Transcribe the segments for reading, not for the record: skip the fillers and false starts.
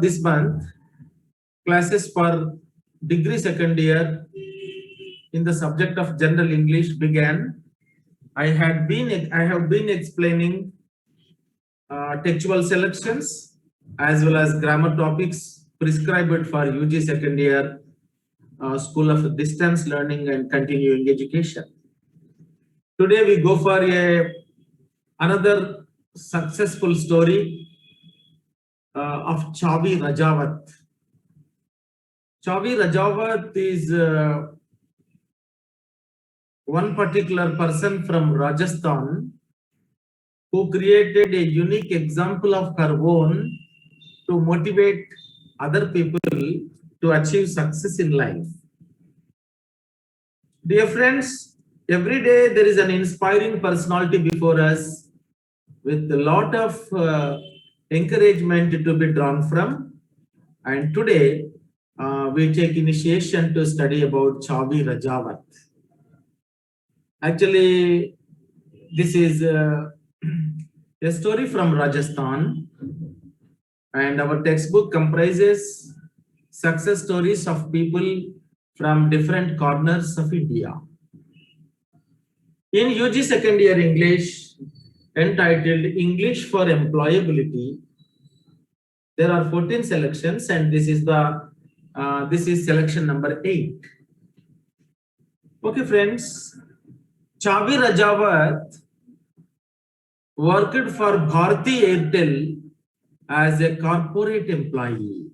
This month, classes for degree second year in the subject of general English began. I have been explaining textual selections as well as grammar topics prescribed for UG second year School of Distance Learning and Continuing Education. Today we go for another successful story of Chavi Rajawat. Chavi Rajawat is one particular person from Rajasthan who created a unique example of her own to motivate other people to achieve success in life. Dear friends, every day there is an inspiring personality before us with a lot of encouragement to be drawn from. And today we take initiation to study about Chavi Rajawat. Actually, this is a story from Rajasthan, and our textbook comprises success stories of people from different corners of India. In UG second year English, entitled English for Employability, there are 14 selections, and this is selection number 8. Okay, friends, Chavi Rajawat worked for Bharti Airtel as a corporate employee.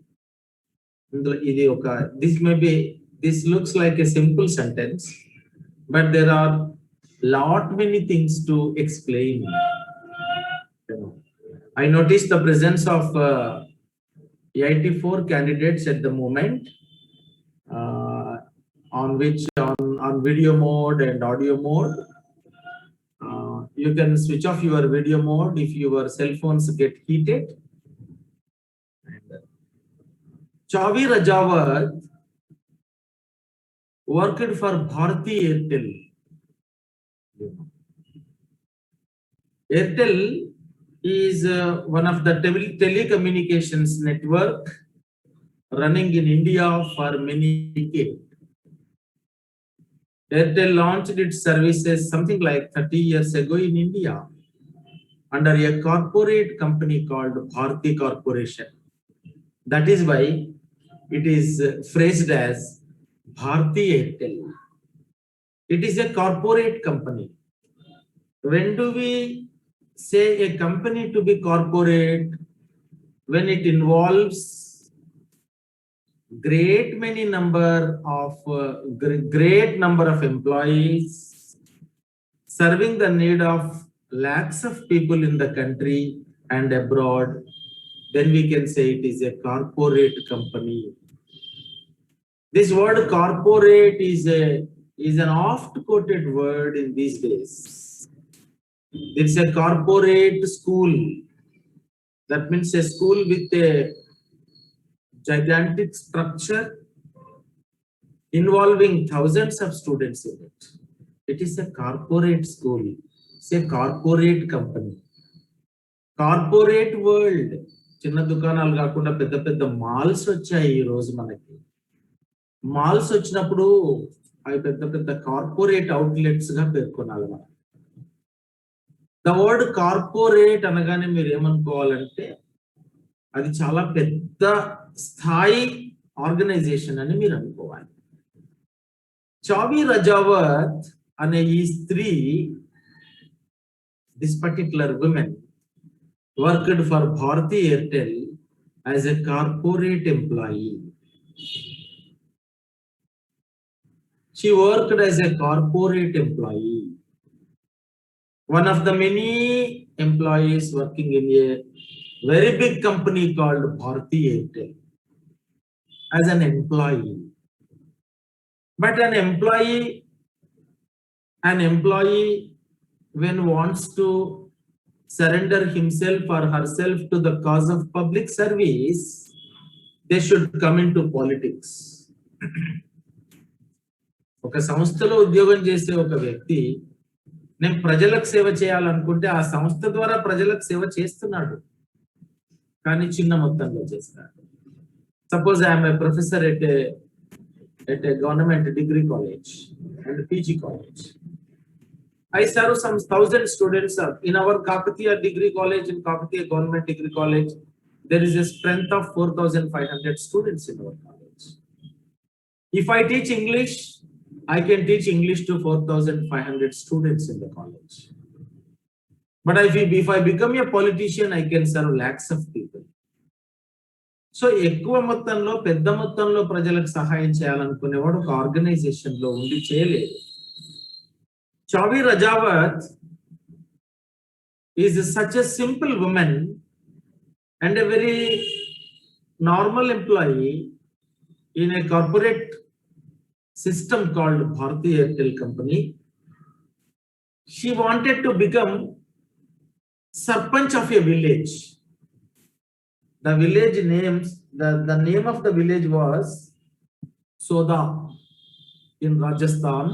This looks like a simple sentence, but there are many things to explain. I noticed the presence of 84 candidates at the moment, on video mode and audio mode. You can switch off your video mode if your cell phones get heated. Chavi Rajawat worked for Bharti Airtel. Airtel is one of the telecommunications network running in India for many decades. Airtel launched its services something like 30 years ago in India under a corporate company called Bharti Corporation. That is why it is phrased as Bharti Airtel. It is a corporate company. When do we say a company to be corporate? When it involves great number of employees serving the need of lakhs of people in the country and abroad, then we can say it is a corporate company. This word corporate is an oft-quoted word in these days. It's a corporate school. That means a school with a gigantic structure involving thousands of students in it. It is a corporate school. It's a corporate company. Corporate world. చిన్న దుకాణాలు కాకుండా పెద్ద పెద్ద malls వచ్చాయి ఈ రోజు మనకి. Malls వచ్చినప్పుడు అవి పెద్ద పెద్ద కార్పొరేట్ అవుట్లెట్స్ గా పేర్కొనాలి మనం. ద వర్డ్ కార్పొరేట్ అనగానే మీరు ఏమనుకోవాలంటే అది చాలా పెద్ద స్థాయి ఆర్గనైజేషన్ అని మీరు అనుకోవాలి. చావి రజావత్ అనే ఈ స్త్రీ, this particular women worked for Bharti Airtel as a corporate employee. She worked as a corporate employee. One of the many employees working in a very big company called Bharti Airtel as an employee. But an employee when wants to surrender himself or herself to the cause of public service, they should come into politics. ఒక సంస్థలో ఉద్యోగం చేసే ఒక వ్యక్తి నేను ప్రజలకు సేవ చేయాలనుకుంటే ఆ సంస్థ ద్వారా ప్రజలకు సేవ చేస్తున్నాడు, కానీ చిన్న మొత్తంలో చేస్తాడు. Suppose I am a professor at a government degree college and PG college. I serve some 1,000 students in our Kakatiya degree college, in Kakatiya government degree college. There is a strength of 4,500 students in our college. If I teach English, I can teach English to 4,500 students in the college. But if I become a politician, I can serve lakhs of people. So ఎక్కువ మొత్తంలో పెద్ద మొత్తంలో ప్రజలకు సహాయం చేయాలనుకునేవాడు ఒక organisation లో ఉండి చేయలేదు. చావి Rajawat is such a simple woman and a very normal employee in a corporate system called Bharti Airtel Company. She wanted to become Sarpanch of a village. The village names, the name of the village was Soda in Rajasthan,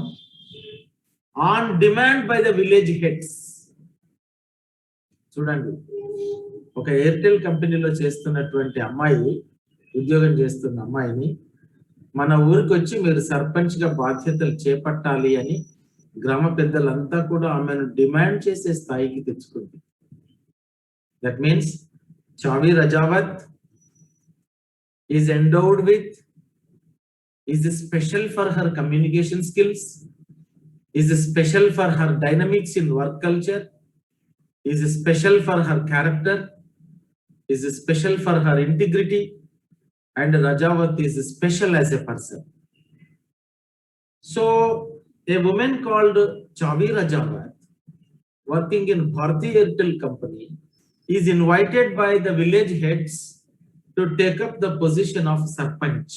on demand by the village heads. చూడండి, ఒక Airtel కంపెనీలో చేస్తున్నటువంటి అమ్మాయి, ఉద్యోగం చేస్తున్న అమ్మాయిని మన ఊరికి వచ్చి మీరు సర్పంచ్ గా బాధ్యతలు చేపట్టాలి అని గ్రామ పెద్దలంతా కూడా ఆమెను డిమాండ్ చేసే స్థాయికి తెచ్చుకుంది. That means Chavi Rajawat is endowed with, is special for her communication skills, is special for her dynamics in work culture, is special for her character, is special for her integrity, and Rajawat is special as a person. So a woman called Chavi Rajawat, working in Bharti Airtel Company, is invited by the village heads to take up the position of Sarpanch.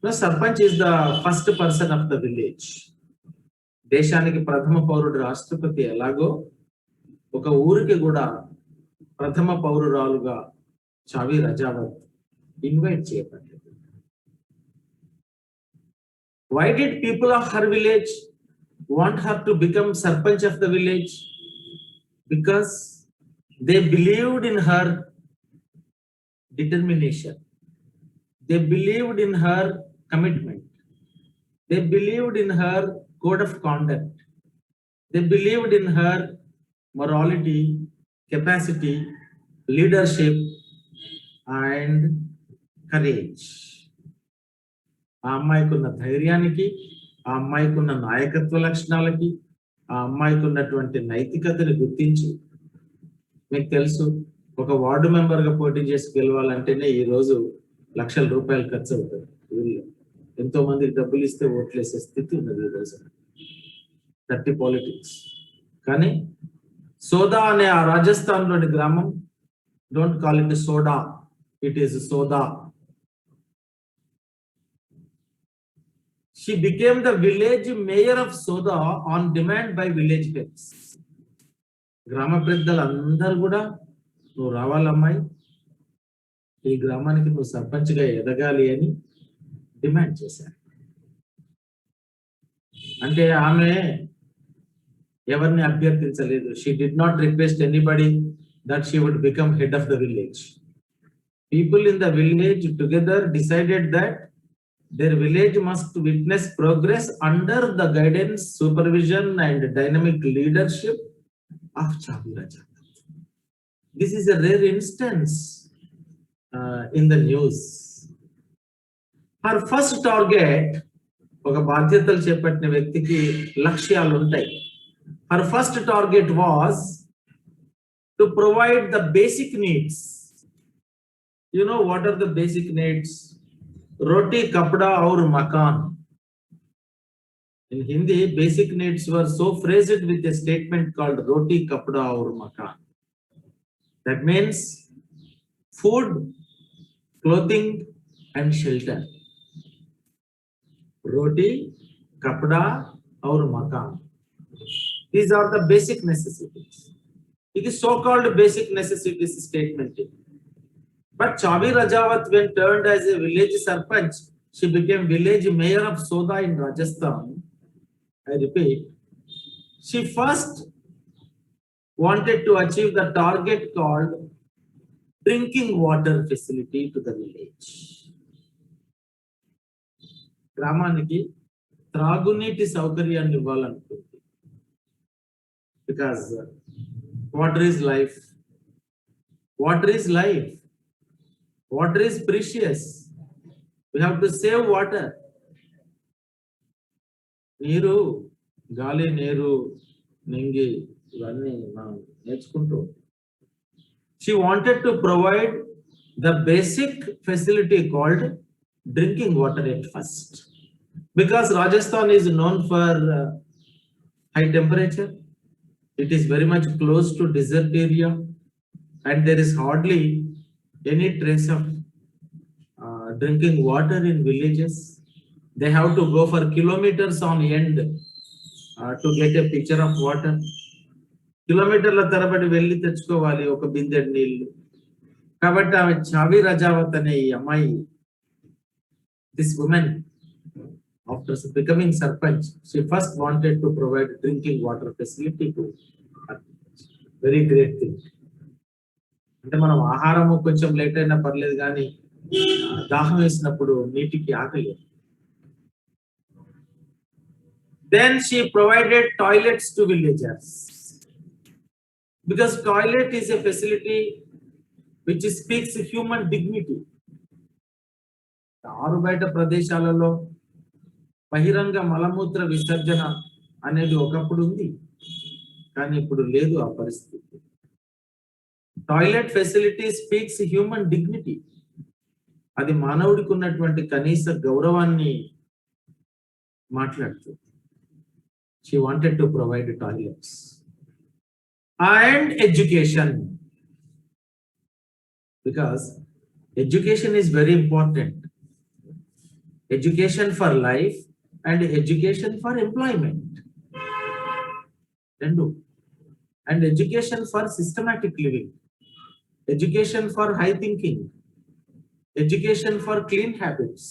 Now, Sarpanch is the first person of the village. దేశానికి ప్రథమ పౌరుడు రాష్ట్రపతి ఎలాగో ఒక ఊరికి కూడా ప్రథమ పౌరురాలుగా చావి రజావత్ ఇన్వైట్ చేయబడ్డది. Why did people of her village want her to become Sarpanch of the village? Because they believed in her determination. They believed in her commitment. They believed in her code of conduct. They believed in her morality, capacity, leadership, and courage. ఆ అమ్మాయికున్న ధైర్యానికి, ఆ అమ్మాయికున్న నాయకత్వ లక్షణాలకి, ఆ అమ్మాయికున్నటువంటి నైతికతని గుర్తించి, మీకు తెలుసు ఒక ward member గా పోటీ చేసి గెలవాలంటేనే ఈ రోజు లక్షల రూపాయలు ఖర్చు అవుతుంది. ఊళ్ళో ఎంతో మందికి డబ్బులు ఇస్తే ఓట్లేసే స్థితి ఉన్నది ఈ రోజు. దట్టి పాలిటిక్స్. కానీ సోదా అనే ఆ రాజస్థాన్ లోని గ్రామం, don't call it soda, it is Soda. She became the village mayor of Soda on demand by village heads. గ్రామ పెద్దలు అందరూ కూడా నువ్వు రావాలమ్మాయి, ఈ గ్రామానికి నువ్వు సర్పంచ్గా ఎదగాలి అని డిమాండ్ చేశారు. అంటే ఆమె ఎవరిని అభ్యర్థించలేదు. She did not request anybody that she would become head of the village. People in the village together decided that their village must witness progress under the guidance, supervision, and dynamic leadership of Chavi Rajawat. This is a rare instance in the news. Her first target, ఒక బాధ్యతలు చేపట్టిన వ్యక్తికి లక్ష్యాలు ఉంటాయి. Her first target was to provide the basic needs. You know what are the basic needs? Roti, kapda, aur makan. In Hindi, basic needs were so phrased with a statement called roti, kapda, aur makan. That means food, clothing, and shelter. Roti, kapda, aur makan. These are the basic necessities. It is so-called basic necessities statement. But Chavi Rajawat, when turned as a village sarpanch, she became village mayor of Soda in Rajasthan. I repeat, she first wanted to achieve the target called drinking water facility to the village. గ్రామానికి త్రాగునీటి సౌకర్యాన్ని ఇవ్వాలనుకుంది. Because water is life. Water is life. Water is precious. We have to save water. నీరు, గాలి, నీరు, నింగి ఇవన్నీ మనం నేర్చుకుంటూ. She wanted to provide the basic facility called drinking water at first. Because Rajasthan is known for high temperature. It is very much close to desert area and there is hardly any trace of drinking water in villages. They have to go for kilometers on end to get a pitcher of water. కిలోమీటర్ల తరబడి వెళ్ళి తెచ్చుకోవాలి ఒక బిందెడు నీళ్లు. కాబట్టి ఆమె చావి రజావత్ అనే ఈ అమ్మాయి, this woman, after becoming sarpanch, she first wanted to provide drinking water facility to her. Very great thing. అంటే మనం ఆహారము కొంచెం లేట్ అయినా పర్లేదు కానీ దాహం వేసినప్పుడు నీటికి ఆకలి. Then she provided toilets to villagers. Because toilet is a facility which speaks human dignity. ఆరు బయట ప్రదేశాలలో బహిరంగ మలమూత్ర విసర్జన అనేది ఒకప్పుడు ఉంది, కానీ ఇప్పుడు లేదు ఆ పరిస్థితి. Toilet facility speaks human dignity. అది మానవుడికి ఉన్నటువంటి కనీస గౌరవాన్ని మాట్లాడుతుంది. She wanted to provide toilets and education, because education is very important. Education for life and education for employment. And education for systematic living, education for high thinking, education for clean habits,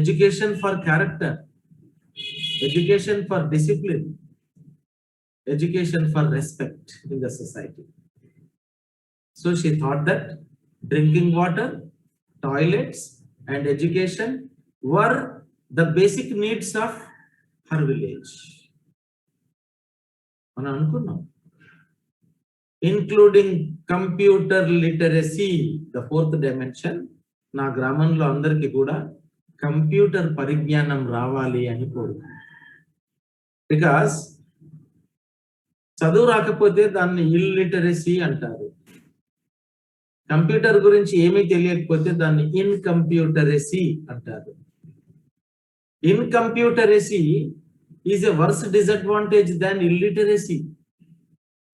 education for character, education for discipline, education for respect in the society. So she thought that drinking water, toilets, and education were the basic needs of her village. మనం అనుకున్నాం, including computer literacy, the fourth dimension. నా గ్రామంలో అందరికీ కూడా computer పరిజ్ఞానం రావాలి అని కోరుకున్నాను. బికాస్ చదువు రాకపోతే దాన్ని ఇల్లిటరసీ అంటారు. కంప్యూటర్ గురించి ఏమీ తెలియకపోతే దాన్ని ఇన్కంప్యూటరసీ అంటారు. Incomputeracy is a worse disadvantage than illiteracy.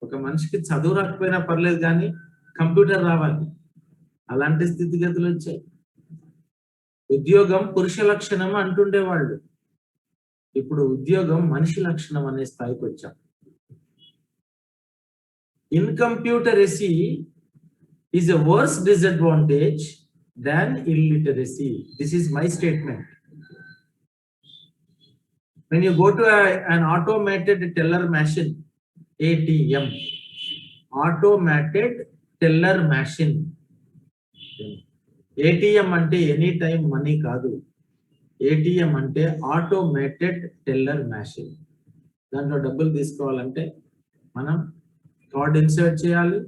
ఒక మనిషికి చదువు రాకపోయినా పర్లేదు కానీ కంప్యూటర్ రావాలి. అలాంటి స్థితిగతులు వచ్చాయి. ఉద్యోగం పురుష లక్షణం అంటుండేవాళ్ళు, ఇప్పుడు ఉద్యోగం మనిషి లక్షణం అనే స్థాయికి వచ్చాం. Incompetency is a worse disadvantage than illiteracy. This is my statement. When you go to an automated teller machine, ATM, automated teller machine. ATM అంటే ఎనీ టైం మనీ కాదు. ATM అంటే ఆటోమేటెడ్ టెల్లర్ మ్యాషిన్. దాంట్లో డబ్బులు తీసుకోవాలంటే మనం కార్డ్ ఇన్సర్ట్ చేయాలి.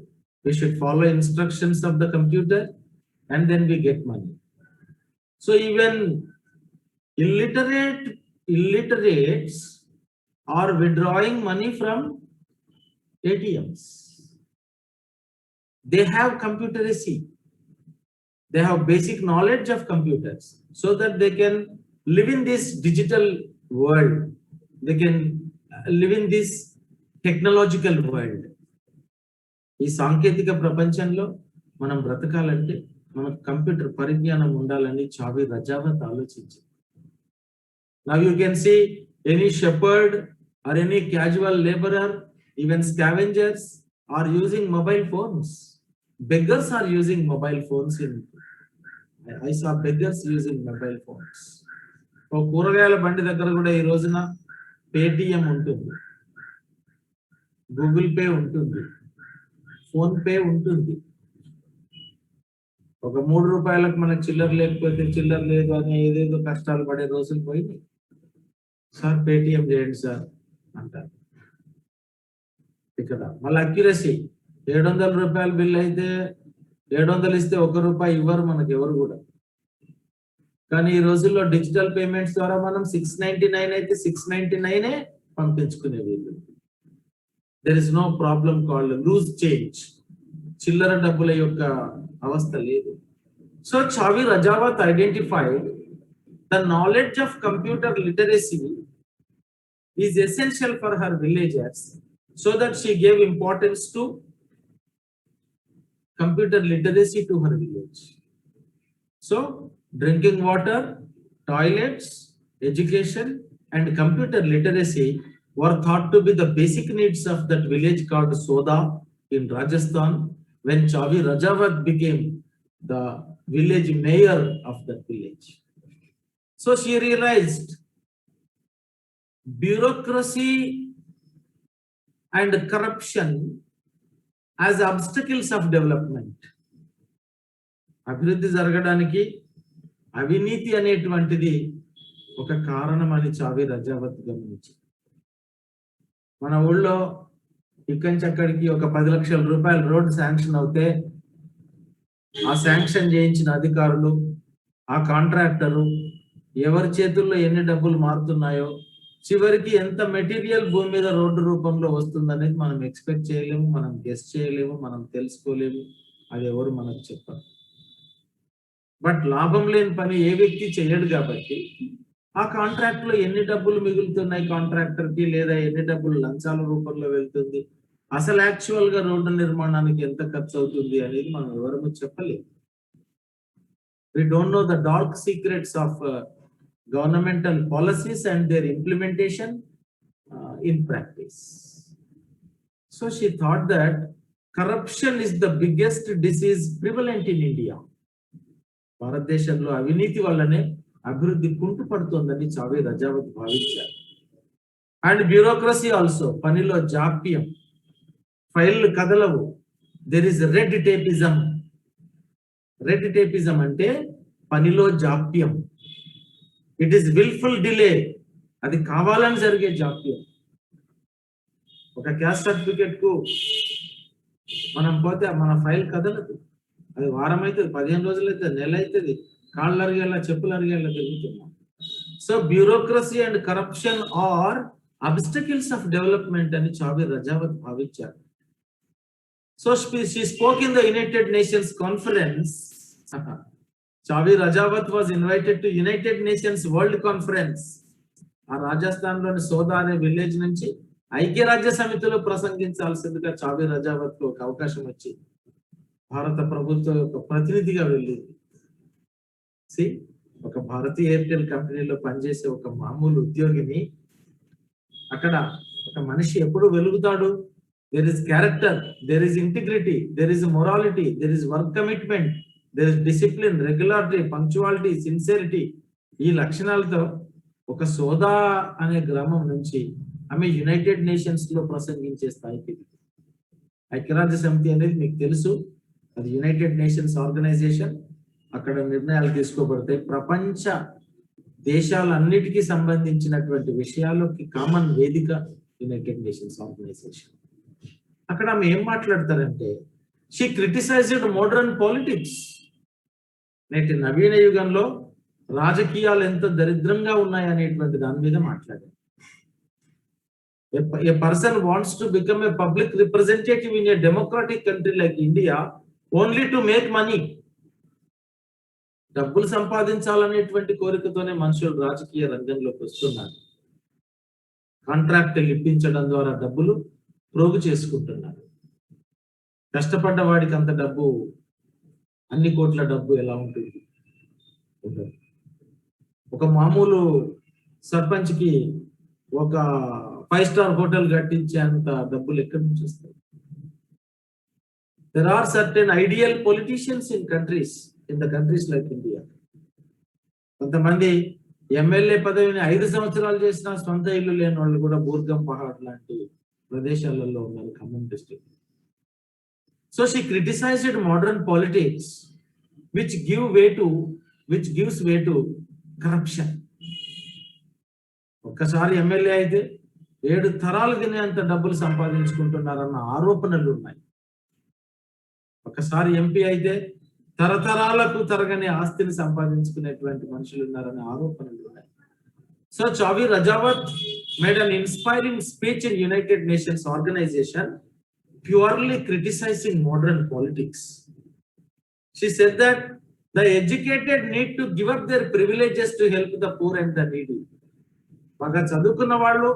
We should follow instructions of the computer and then we get money. So even illiterates are withdrawing money from ATMs. They have computercy. They have basic knowledge of computers so that they can live in this digital world. They can live in this technological world. ఈ సాంకేతిక ప్రపంచంలో మనం బ్రతకాలంటే మనకు computer పరిజ్ఞానం ఉండాలని చావి రజావత్ ఆలోచించింది. Now you can see any shepherd or any casual laborer, even scavengers are using mobile phones. Beggars are using mobile phones. I saw beggars using mobile phones. కూరగాయల బండి దగ్గర కూడా ఈ రోజున పేటిఎం ఉంటుంది, గూగుల్ పే ఉంటుంది, ఫోన్ పే ఉంటుంది. ఒక 3 రూపాయలకు మనకు చిల్లర లేకపోతే చిల్లర లేదు అని ఏదేదో కష్టాలు పడే రోజులు పోయినాయి. సార్ పేటిఎం చేయండి సార్ అంటారు. ఇక్కడ మళ్ళీ అక్యురసీ 700 రూపాయల బిల్ అయితే 700 ఇస్తే 1 రూపాయి ఇవ్వరు మనకి ఎవరు కూడా. కానీ ఈ రోజుల్లో డిజిటల్ పేమెంట్స్ ద్వారా మనం 699 అయితే 699 పంపించుకునే వీళ్ళు. There is no problem called loose change, చిల్లర డబ్బుల యొక్క అవస్థ లేదు. So Chhavi Rajawat identified the knowledge of computer literacy is essential for her villages, so that she gave importance to computer literacy to her village. So drinking water, toilets, education, and computer literacy were thought to be the basic needs of that village called Soda in Rajasthan when Chavi Rajawat became the village mayor of that village. So she realized bureaucracy and corruption as obstacles of development. అభివృద్ధి జరగడానికి అవినీతి అనేటువంటిది ఒక కారణం అని చావి రజావత్ గమనించింది. మన ఊళ్ళో ఇక్కడి నుంచి అక్కడికి ఒక 10 లక్షల రూపాయల రోడ్ శాంక్షన్ అవుతే ఆ శాంక్షన్ చేయించిన అధికారులు, ఆ కాంట్రాక్టరు ఎవరి చేతుల్లో ఎన్ని డబ్బులు మారుతున్నాయో, చివరికి ఎంత మెటీరియల్ భూమి మీద రోడ్డు రూపంలో వస్తుందనేది మనం ఎక్స్పెక్ట్ చేయలేము, మనం గెస్ చేయలేము, మనం తెలుసుకోలేము. అది ఎవరు మనకు చెప్పారు. బట్ లాభం లేని పని ఏ వ్యక్తి చేయడు కాబట్టి ఆ కాంట్రాక్ట్ లో ఎన్ని డబ్బులు మిగులుతున్నాయి కాంట్రాక్టర్ కి, లేదా ఎన్ని డబ్బులు లంచాల రూపంలో వెళ్తుంది, అసలు యాక్చువల్ గా రోడ్డు నిర్మాణానికి ఎంత ఖర్చు అవుతుంది అనేది మనం ఎవరము చెప్పలేము. We don't know the dark secrets of governmental policies and their implementation in practice. So she thought that corruption is the biggest disease prevalent in India. భారతదేశంలో అవినీతి వల్లనే అభివృద్ధి కుంటుపడుతోందని చావి రజావత్ భావించారు. అండ్ బ్యూరోక్రసీ ఆల్సో, పనిలో జాప్యం, ఫైళ్లు కదలవు. There is red tapism. Red tapism అంటే పనిలో జాప్యం. ఇట్ ఈస్ విల్ఫుల్ డిలే, అది కావాలని జరిగే జాప్యం. ఒక క్యాస్ట్ సర్టిఫికెట్ కు మనం పోతే మన ఫైల్ కదలదు, అది వారం అవుతుంది, 15 రోజులు అవుతుంది, నెల అవుతుంది, కాళ్ళు అరిగేలా చెప్పులు అరిగేలా తిరుగుతున్నాం. So bureaucracy and corruption are obstacles of development అని చావి రజావత్ భావించారు. So she spoke in the United Nations conference. Chhavi Rajawat was invited to United Nations world conference. ఆ రాజస్థాన్ లోని సోదా అనే విలేజ్ నుంచి ఐక్యరాజ్య సమితిలో ప్రసంగించాల్సిందిగా చావి రజావత్ కు ఒక అవకాశం వచ్చి భారత ప్రభుత్వం యొక్క ప్రతినిధిగా వెళ్ళింది. ఒక భారతీయ ఎయిర్టెల్ కంపెనీలో పనిచేసే ఒక మామూలు ఉద్యోగిని అక్కడ ఒక మనిషి ఎప్పుడు వెలుగుతాడు? There is character, there is integrity, there is morality, there is work commitment, there is discipline, regularity, punctuality, sincerity. ఈ లక్షణాలతో ఒక సోదా అనే గ్రామం నుంచి ఆమె యునైటెడ్ నేషన్స్ లో ప్రసంగించే స్థాయికి. ఐక్యరాజ్య సమితి అనేది మీకు తెలుసు, అది యునైటెడ్ నేషన్స్ ఆర్గనైజేషన్. అక్కడ నిర్ణయాలు తీసుకోబడతాయి. ప్రపంచ దేశాలన్నిటికీ సంబంధించినటువంటి విషయాలకి కామన్ వేదిక యునైటెడ్ నేషన్స్ ఆర్గనైజేషన్. అక్కడ ఆమె ఏం మాట్లాడతారంటే, షీ క్రిటిసైజ్డ్ మోడర్న్ పాలిటిక్స్. నేటి నవీన యుగంలో రాజకీయాలు ఎంత దరిద్రంగా ఉన్నాయి అనేటువంటి దాని మీద మాట్లాడారు. A person wants to become a public representative in a democratic country like India only to make money. డబ్బులు సంపాదించాలనేటువంటి కోరికతోనే మనుషులు రాజకీయ రంగంలోకి వస్తున్నారు. కాంట్రాక్టులు ఇప్పించడం ద్వారా డబ్బులు ప్రోగు చేసుకుంటున్నారు. కష్టపడ్డ వాడికి అంత డబ్బు, అన్ని కోట్ల డబ్బు ఎలా ఉంటుంది? ఒక మామూలు సర్పంచ్కి ఒక 5 స్టార్ హోటల్ కట్టించే అంత డబ్బులు ఎక్కడి నుంచి వస్తాయి? There are certain ideal politicians in the countries like India. కొంతమంది ఎమ్మెల్యే పదవిని 5 సంవత్సరాలు చేసిన సొంత ఇల్లు లేని వాళ్ళు కూడా బూర్గం పహాడ్ లాంటి ప్రదేశాలలో ఉన్నారు, Khammam district. So she criticised modern politics which gives way to corruption. ఒక్కసారి ఎమ్మెల్యే అయితే 7 తరాలు తినేంత డబ్బులు సంపాదించుకుంటున్నారన్న ఆరోపణలు ఉన్నాయి. ఒకసారి ఎంపీ అయితే తరతరాలకు తరగని ఆస్తిని సంపాదించుకునేటువంటి మనుషులు ఉన్నారన్న ఆరోపణలు ఉన్నాయి. So Chhavi Rajawat made an inspiring speech in United Nations organization purely criticizing modern politics. She said that the educated need to give up their privileges to help the poor and the needy. బాగా చదువుకున్న వాళ్ళు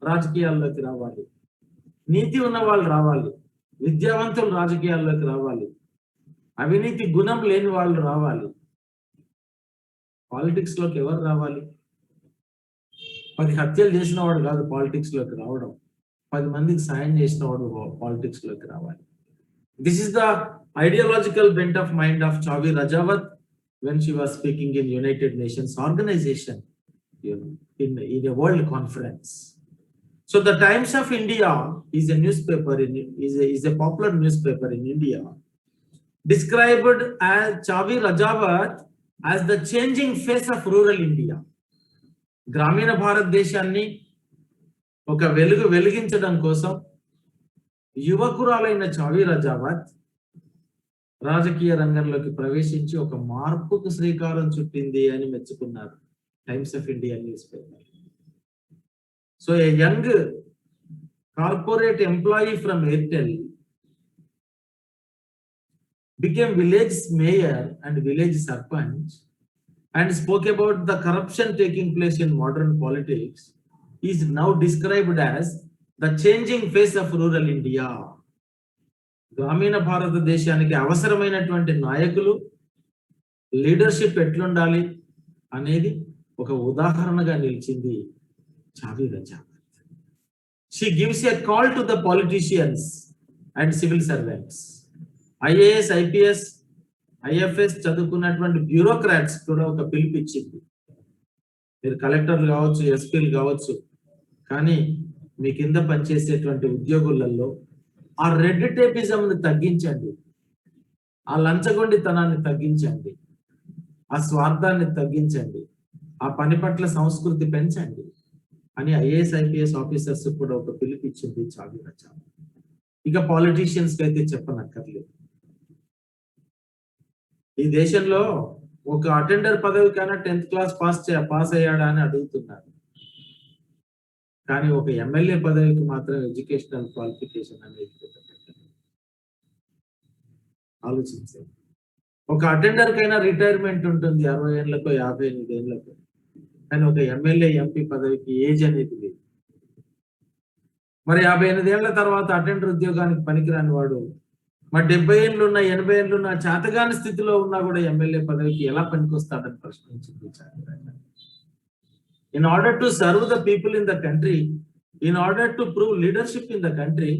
రాజకీయాల్లోకి రావాలి, నీతి ఉన్న వాళ్ళు రావాలి, విద్యావంతులు రాజకీయాల్లోకి రావాలి, అవినీతి గుణం లేని వాళ్ళు రావాలి. పాలిటిక్స్ లోకి ఎవరు రావాలి? 10 హత్యలు చేసిన వాడు కాదు పాలిటిక్స్ లోకి రావడం, 10 మందికి సాయం చేసిన వాడు పాలిటిక్స్ లోకి రావాలి. This is the ideological bent of mind of Chavi Rajawat when she was speaking in United Nations organization, in a world conference. So the Times of India is a newspaper is a popular newspaper in India, described as Chavi Rajawat as the changing face of rural India. గ్రామీణ భారతదేశాన్ని ఒక వెలిగించడం కోసం యువకురాలైన చావి రజావత్ రాజకీయ రంగంలోకి ప్రవేశించి ఒక మార్పుకు శ్రీకారం చుట్టింది అని మెచ్చుకున్నారు times of India news paper. So A young corporate employee from Airtel became village mayor and village sarpanch and spoke about the corruption taking place in modern politics, is now described as the changing face of rural India. గ్రామీణ భారతదేశానికి అవసరమైనటువంటి నాయకులు, leadership ఎట్లుండాలి అనేది ఒక ఉదాహరణగా నిలిచింది చావి Rajawat. She gives a call to the politicians and civil servants. IAS, IPS, IFS చదువుకున్నటువంటి bureaucrats కూడా ఒక పిలుపు ఇచ్చింది. మీరు కలెక్టర్లు కావచ్చు, ఎస్పీలు కావచ్చు, కానీ మీ కింద పనిచేసేటువంటి ఉద్యోగులలో ఆ రెడ్ టేపిజంని తగ్గించండి, ఆ లంచగొండితనాన్ని తగ్గించండి, ఆ స్వార్థాన్ని తగ్గించండి, ఆ పని పట్ల సంస్కృతి పెంచండి అని ఐఏఎస్, ఐపీఎస్ ఆఫీసర్స్ కూడా ఒక పిలుపు ఇచ్చింది చావి రజావత్. ఇక పాలిటీషియన్స్ అయితే చెప్పనక్కర్లేదు. ఈ దేశంలో ఒక అటెండర్ పదవికైనా 10th క్లాస్ పాస్ అయ్యాడా అని అడుగుతున్నారు, కానీ ఒక ఎమ్మెల్యే పదవికి మాత్రం ఎడ్యుకేషనల్ క్వాలిఫికేషన్ అనేది ఆలోచించారు. ఒక అటెండర్ కైనా రిటైర్మెంట్ ఉంటుంది 60 ఏళ్లకు, 58 ఏళ్లకు, కానీ ఒక ఎమ్మెల్యే, ఎంపీ పదవికి ఏజ్ అనేది లేదు. మరి 58 ఏళ్ల తర్వాత అటెండర్ ఉద్యోగానికి పనికిరాని వాడు మరి 70 ఏళ్ళున్నా, 80 ఏళ్ళున్నా, చేతగాని స్థితిలో ఉన్నా కూడా ఎమ్మెల్యే పదవికి ఎలా పనికొస్తాడని ప్రశ్నించింది. In order to serve the people in the country, in order to prove leadership in the country,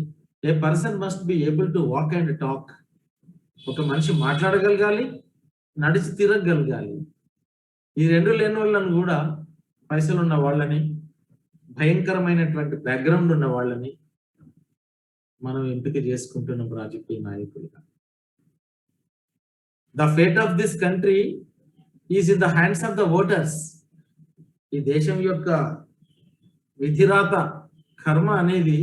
a person must be able to walk and talk. ఒక మనిషి మాట్లాడగలగాలి, నడిచి తిరగగలగాలి. ఈ రెండు లేని వాళ్ళని కూడా పైసలు ఉన్న వాళ్ళని, భయంకరమైనటువంటి బ్యాక్గ్రౌండ్ ఉన్న వాళ్ళని మనం ఎంపిక చేసుకుంటున్నాం రాజకీయ నాయకులుగా. The fate of this country is in the hands of the voters. ఈ దేశం యొక్క విధిరాత, కర్మ అనేది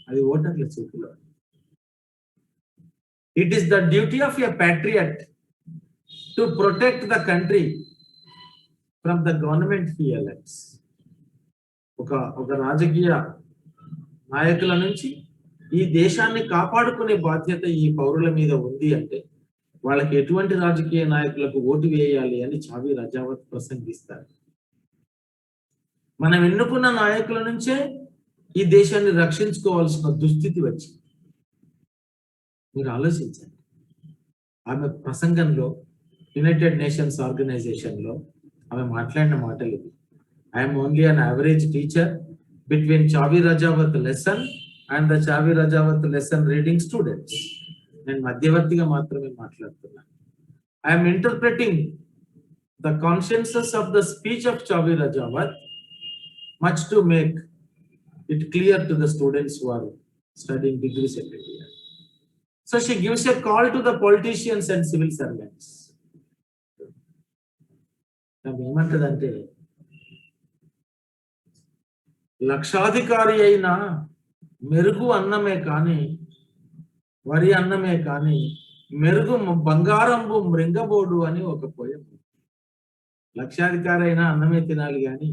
అది ఓటర్ల చేతిలో. It is the duty of a patriot to protect the country from the government he elects. ఒక రాజకీయ నాయకుల నుంచి ఈ దేశాన్ని కాపాడుకునే బాధ్యత ఈ పౌరుల మీద ఉంది అంటే వాళ్ళకి ఎటువంటి రాజకీయ నాయకులకు ఓటు వేయాలి అని చావి రజావత్ ప్రసంగిస్తారు. మనం ఎన్నుకున్న నాయకుల నుంచే ఈ దేశాన్ని రక్షించుకోవాల్సిన దుస్థితి వచ్చింది. మీరు ఆలోచించండి. ఆమె ప్రసంగంలో యునైటెడ్ నేషన్స్ ఆర్గనైజేషన్ లో ఆమె మాట్లాడిన మాటలు ఇవి. I'm only an average teacher between Chhavi Rajawat lesson and the Chhavi Rajawat lesson reading students. నేను మధ్యవర్తిగా మాత్రమే మాట్లాడుతున్నాను. I'm interpreting the consciences of the speech of Chhavi Rajawat much to make it clear to the students who are studying degree second year. So she gives a call to the politicians and civil servants. ఏమంటదంటే లక్షాధికారి అయిన మెరుగు అన్నమే కానీ వరి అన్నమే కానీ మెరుగు బంగారంబు మృంగబోడు అని ఒక పోయం. లక్షాధికారి అయినా అన్నమే తినాలి కానీ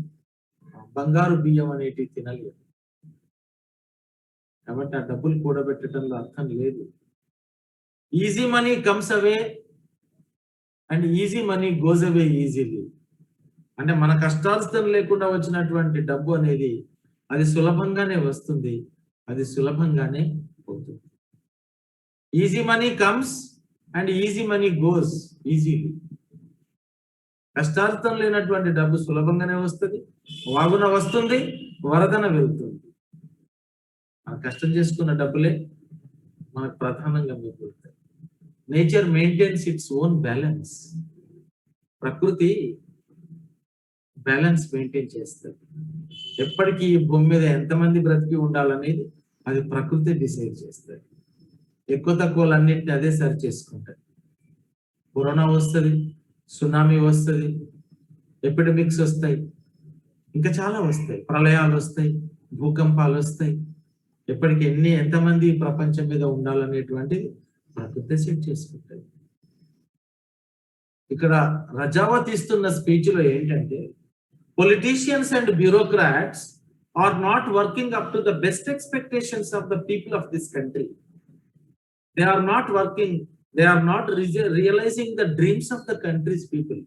బంగారు బియ్యం అనేటివి తినలేదు. కాబట్టి ఆ డబ్బులు కూడబెట్టడంలో అర్థం లేదు. Easy money comes away and easy money goes away easily. అంటే మన కష్టార్జితం లేకుండా వచ్చినటువంటి డబ్బు అనేది అది సులభంగానే వస్తుంది, అది సులభంగానే పోతుంది. Easy money comes and easy money goes easily. కష్టార్థం లేనటువంటి డబ్బు సులభంగానే వస్తుంది, వాగున వస్తుంది, వరదన వెళ్తుంది. మనం కష్టం చేసుకున్న డబ్బులే మనకు ప్రధానంగా మిగులుతాయి. Nature maintains its own balance. ప్రకృతి బ్యాలెన్స్ మెయింటైన్ చేస్తుంది. ఎప్పటికీ ఈ భూమి మీద ఎంతమంది బ్రతికి ఉండాలనేది అది ప్రకృతి డిసైడ్ చేస్తుంది. ఎక్కువ తక్కువలన్నింటినీ అదే సరి చేసుకుంటుంది. కరోనా వస్తుంది, సునామీ వస్తుంది, ఎపిడమిక్స్ వస్తాయి, ఇంకా చాలా వస్తాయి, ప్రళయాలు వస్తాయి, భూకంపాలు వస్తాయి. ఎప్పటికి ఎంతమంది ప్రపంచం మీద ఉండాలనేటువంటిది ప్రకృతి సెట్ చేసుకుంటుంది. ఇక్కడ రజావత్ ఇస్తున్న స్పీచ్ లో ఏంటంటే, politicians and bureaucrats are not working up to the best expectations of the people of this country. They are not working, they are not realizing the dreams of the country's people.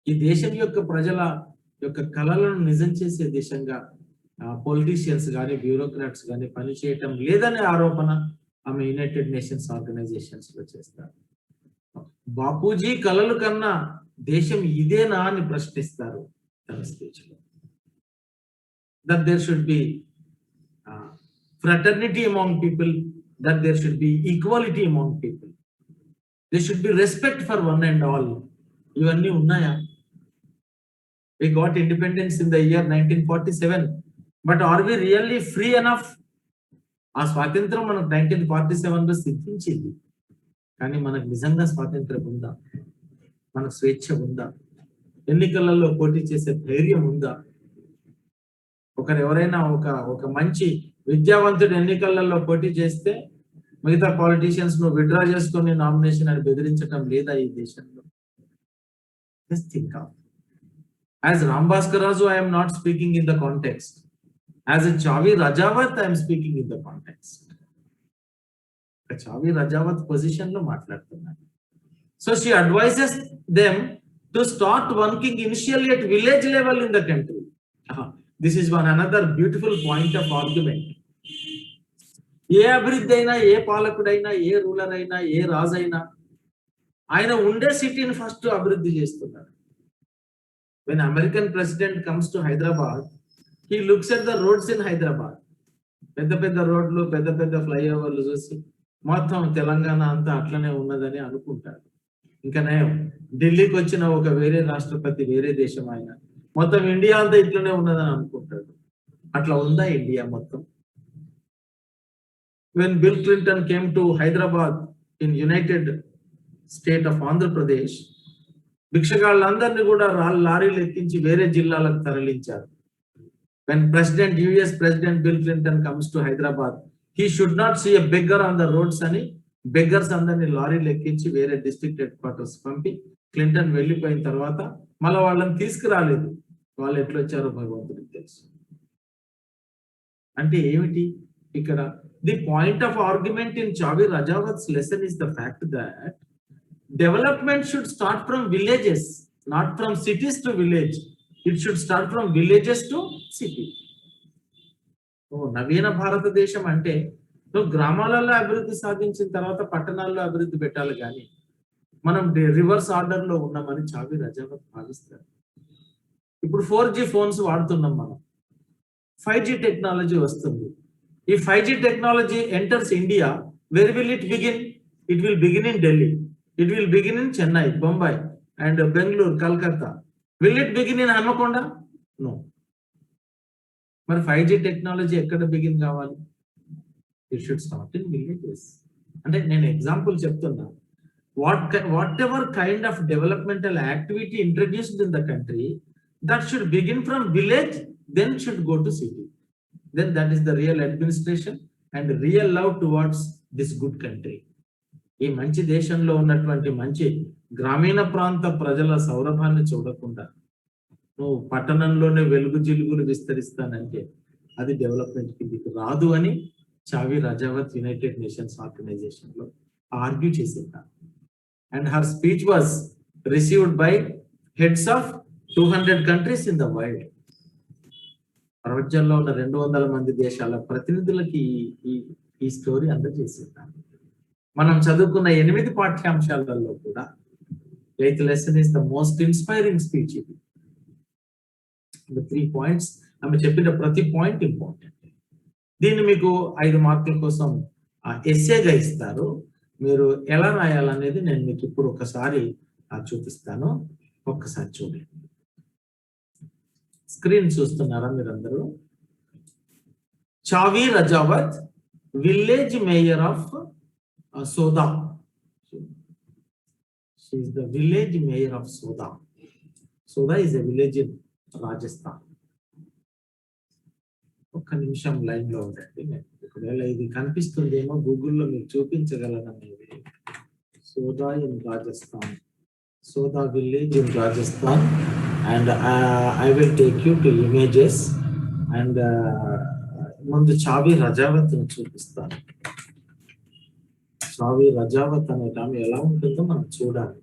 ఈ దేశం యొక్క ప్రజల యొక్క కలలను నిజం చేసే దిశగా politicians కానీ బ్యూరోక్రాట్స్ కానీ పనిచేయటం లేదనే ఆరోపణ ఆమె యునైటెడ్ నేషన్స్ ఆర్గనైజేషన్స్ లో చేస్తారు. బాపూజీ కలలు కన్నా దేశం ఇదేనా అని ప్రశ్నిస్తారు తన స్పీచ్ లో. That there should be fraternity among people, that there should be equality among people, there should be respect for one and all. ఇవన్నీ ఉన్నాయా? We got independence in the year 1947, but are we really free enough? ఆ స్వాతంత్రం మనకు 1947 లో సిద్ధించింది, కానీ మనకు నిజంగా స్వాతంత్రం ఉందా? మనకు స్వేచ్ఛ ఉందా? ఎన్నికలలో పోటీ చేసే ధైర్యం ఉందా? ఎవరైనా ఒక మంచి విద్యావంతుడు ఎన్నికలలో పోటీ చేస్తే మిగతా పాలిటీషియన్స్ ను విత్డ్రా చేసుకొని నామినేషన్ అని బెదిరించడం లేదా ఈ దేశంలో? Just think of. As Ram Bhaskar Raju, I am not speaking in the context. As a Chavi Rajawat, I am speaking in the context. A Chavi Rajawat position lo maatladutunna. So she advises them to start working initially at village level in the country. This is another beautiful point of argument. ఏ అభివృద్ధి అయినా, ఏ పాలకుడైనా, ఏ ruler అయినా, ఏ రాజు అయినా ఆయన ఉండే సిటీని first అభివృద్ధి చేస్తున్నారు. When American president comes to Hyderabad, he looks at the roads in Hyderabad. పెద్ద పెద్ద రోడ్లు, పెద్ద పెద్ద ఫ్లైఓవర్లు చూసి మొత్తం తెలంగాణ అంతా అట్లనే ఉన్నదని అనుకుంటారు. ఇంకా నయం, ఢిల్లీకి వచ్చిన ఒక వేరే రాష్ట్రపతి, వేరే దేశం ఆయన మొత్తం ఇండియా అంతా ఇట్లనే ఉన్నదని అనుకుంటాడు. అట్లా ఉందా ఇండియా మొత్తం? When Bill Clinton came to Hyderabad in United State of Andhra Pradesh, భిక్షగాళ్ళందరినీ కూడా లారీలు ఎక్కించి వేరే జిల్లాలకు తరలించారు. When US President Bill Clinton comes to Hyderabad, he should not see a beggar on the roads అని బెగ్గర్స్ అందరినీ లారీలు ఎక్కించి వేరే డిస్ట్రిక్ట్ హెడ్ క్వార్టర్స్ పంపి క్లింటన్ వెళ్ళిపోయిన తర్వాత మళ్ళీ వాళ్ళని తీసుకురాలేదు. వాళ్ళు ఎట్లా వచ్చారో భగవంతుడికి తెలుసు. అంటే ఏమిటి ఇక్కడ? The point of argument in Chavi Rajawat's lesson is the fact that development should start from villages, not from cities to village. It should start from villages to city. నవీన భారతదేశం అంటే నువ్వు గ్రామాలలో అభివృద్ధి సాధించిన తర్వాత పట్టణాల్లో అభివృద్ధి పెట్టాలి, కానీ మనం రివర్స్ ఆర్డర్ లో ఉన్నామని చావి రజావత్ భావిస్తారు. ఇప్పుడు 4G ఫోన్స్ వాడుతున్నాం మనం, 5G టెక్నాలజీ వస్తుంది. ఈ 5G technology enters India, where will it begin? It will begin in Delhi, it will begin in Chennai, Bombay and Bengaluru, Calcutta. Will it begin in Hanamkonda? No. మరి 5G టెక్నాలజీ ఎక్కడ బిగిన్ కావాలి? It should start in villages. అంటే నేను example చెప్తున్నా. Whatever kind of developmental activity introduced in the country, that should begin from village, then should go to city. Then that is the real administration and real love towards this good country. ఈ మంచి దేశంలో ఉన్నటువంటి మంచి గ్రామీణ ప్రాంత ప్రజల సౌరభాన్ని చూడకుండా నువ్వు పట్టణంలోనే వెలుగు జిలుగులు విస్తరిస్తానంటే అది డెవలప్మెంట్ కి దిక్కు రాదు అని Chhavi Rajawat United nations organisation లో ఆర్గ్యూ చేసేదాన్ని. And her speech was received by heads of 200 countries in the world. ప్రపంచంలో ఉన్న 200 మంది దేశాల ప్రతినిధులకి ఈ స్టోరీ అందజేసేదాన్ని. మనం చదువుకున్న 8 పాఠ్యాంశాలలో కూడా 8th lesson is the most inspiring speech. ఇది the 3 points ఆమె చెప్పిన ప్రతి పాయింట్ ఇంపార్టెంట్. దీన్ని మీకు 5 మార్కుల కోసం ఎస్సేగా ఇస్తారు. మీరు ఎలా రాయాలనేది నేను మీకు ఇప్పుడు ఒకసారి చూపిస్తాను. ఒక్కసారి చూడండి. స్క్రీన్ చూస్తున్నారా మీరందరూ? Chhavi Rajawat, village mayor of Soda. She is the village mayor of Soda. Soda is a village in Rajasthan. ఒక్క నిమిషం లైన్ లో ఉండండి. నేను ఒకవేళ ఇది కనిపిస్తుందేమో గూగుల్లో మీకు చూపించగలను అనేది. సోదా in Rajasthan, Soda village in Rajasthan, and I will take you to images. And ముందు చావి రజావత్ చూపిస్తాను. చావి రజావత్ అనే ఆమె ఎలా ఉంటుందో మనం చూడాలి.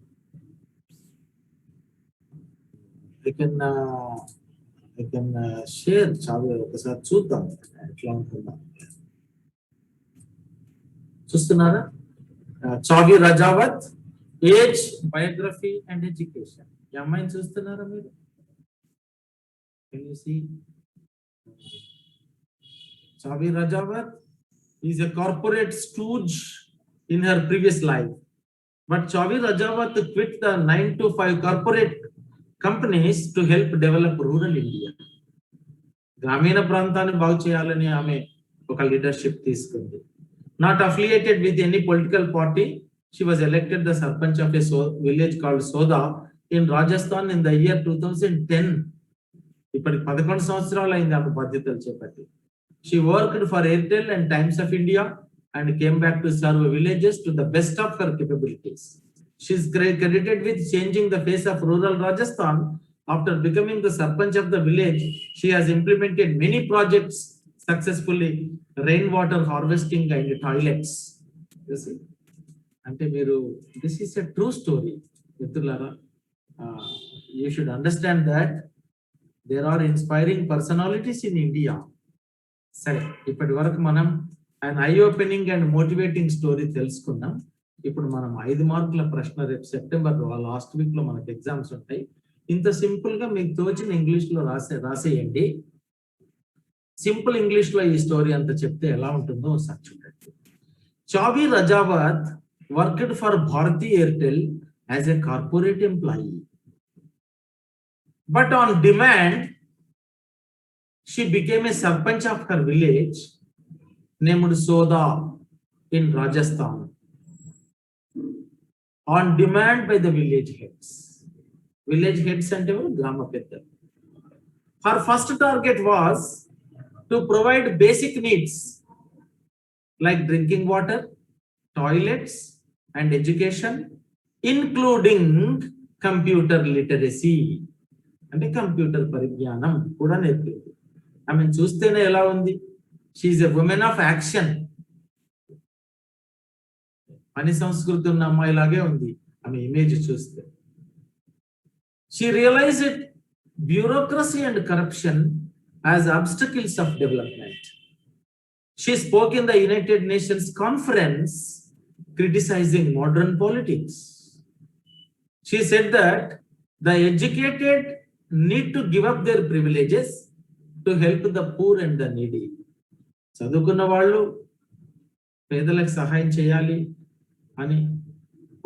I can share చావి ఒకసారి చూద్దాం ఎట్లా ఉంటుందా. చూస్తున్నారా? Chhavi Rajawat, age, biography and education. ఈ అమ్మాయిని చూస్తున్నారా మీరు? Can you see? చావి Rajawat is a corporate stooge in her previous life, but Chavi Rajawat quit the 9 to 5 corporate companies to help develop rural India. గ్రామీణ ప్రాంతాన్ని బాగు చేయాలని ఆమె ఒక లీడర్షిప్ తీసుకుంది. Not affiliated with any political party, she was elected the sarpanch of a village called Soda in Rajasthan in the year 2010. ఇప్పటికి 11 సంవత్సరాలు అయింది ఆమె బాధ్యతలు చేపట్టి. She worked for Airtel and Times of India and came back to serve villages to the best of her capabilities. She is credited with changing the face of rural Rajasthan. After becoming the sarpanch of the village, she has implemented many projects successfully, rainwater harvesting and toilets. You see? Ante meeru, this is a true story. Mithulara, you should understand that there are inspiring personalities in India. సరే, ఇప్పటి వరకు మనం an eye-opening and motivating story తెలుసుకున్నాం. ఇప్పుడు మనం 5 మార్కుల ప్రశ్న రేపు సెప్టెంబర్ లాస్ట్ వీక్ లో మనకి ఎగ్జామ్స్ ఉంటాయి. ఇంత సింపుల్ గా మీకు తోచిన ఇంగ్లీష్ లో రాసేయండి. సింపుల్ ఇంగ్లీష్ లో ఈ స్టోరీ అంతా చెప్తే ఎలా ఉంటుందో ఒకసారి చూడండి. Chhavi Rajawat worked for Bharti Airtel as a corporate employee, but on demand she became a sarpanch of her village named Soda in Rajasthan on demand by the village heads. Village heads ante grama peddalu. Her first target was to provide basic needs like drinking water, toilets and education, including computer literacy. అంటే computer పరిజ్ఞానం కూడా నేర్పింది. ఆమెను చూస్తేనే ఎలా ఉంది? She's a woman of action. పని సంస్కృతి ఉన్న అమ్మాయిలాగే ఉంది ఆమె ఇమేజ్ చూస్తే. She realised bureaucracy and corruption as obstacles of development. She spoke in the United Nations conference criticising modern politics. She said that the educated need to give up their privileges to help the poor and the needy. చదువుకున్న వాళ్ళు పేదలకు సహాయం చేయాలి అని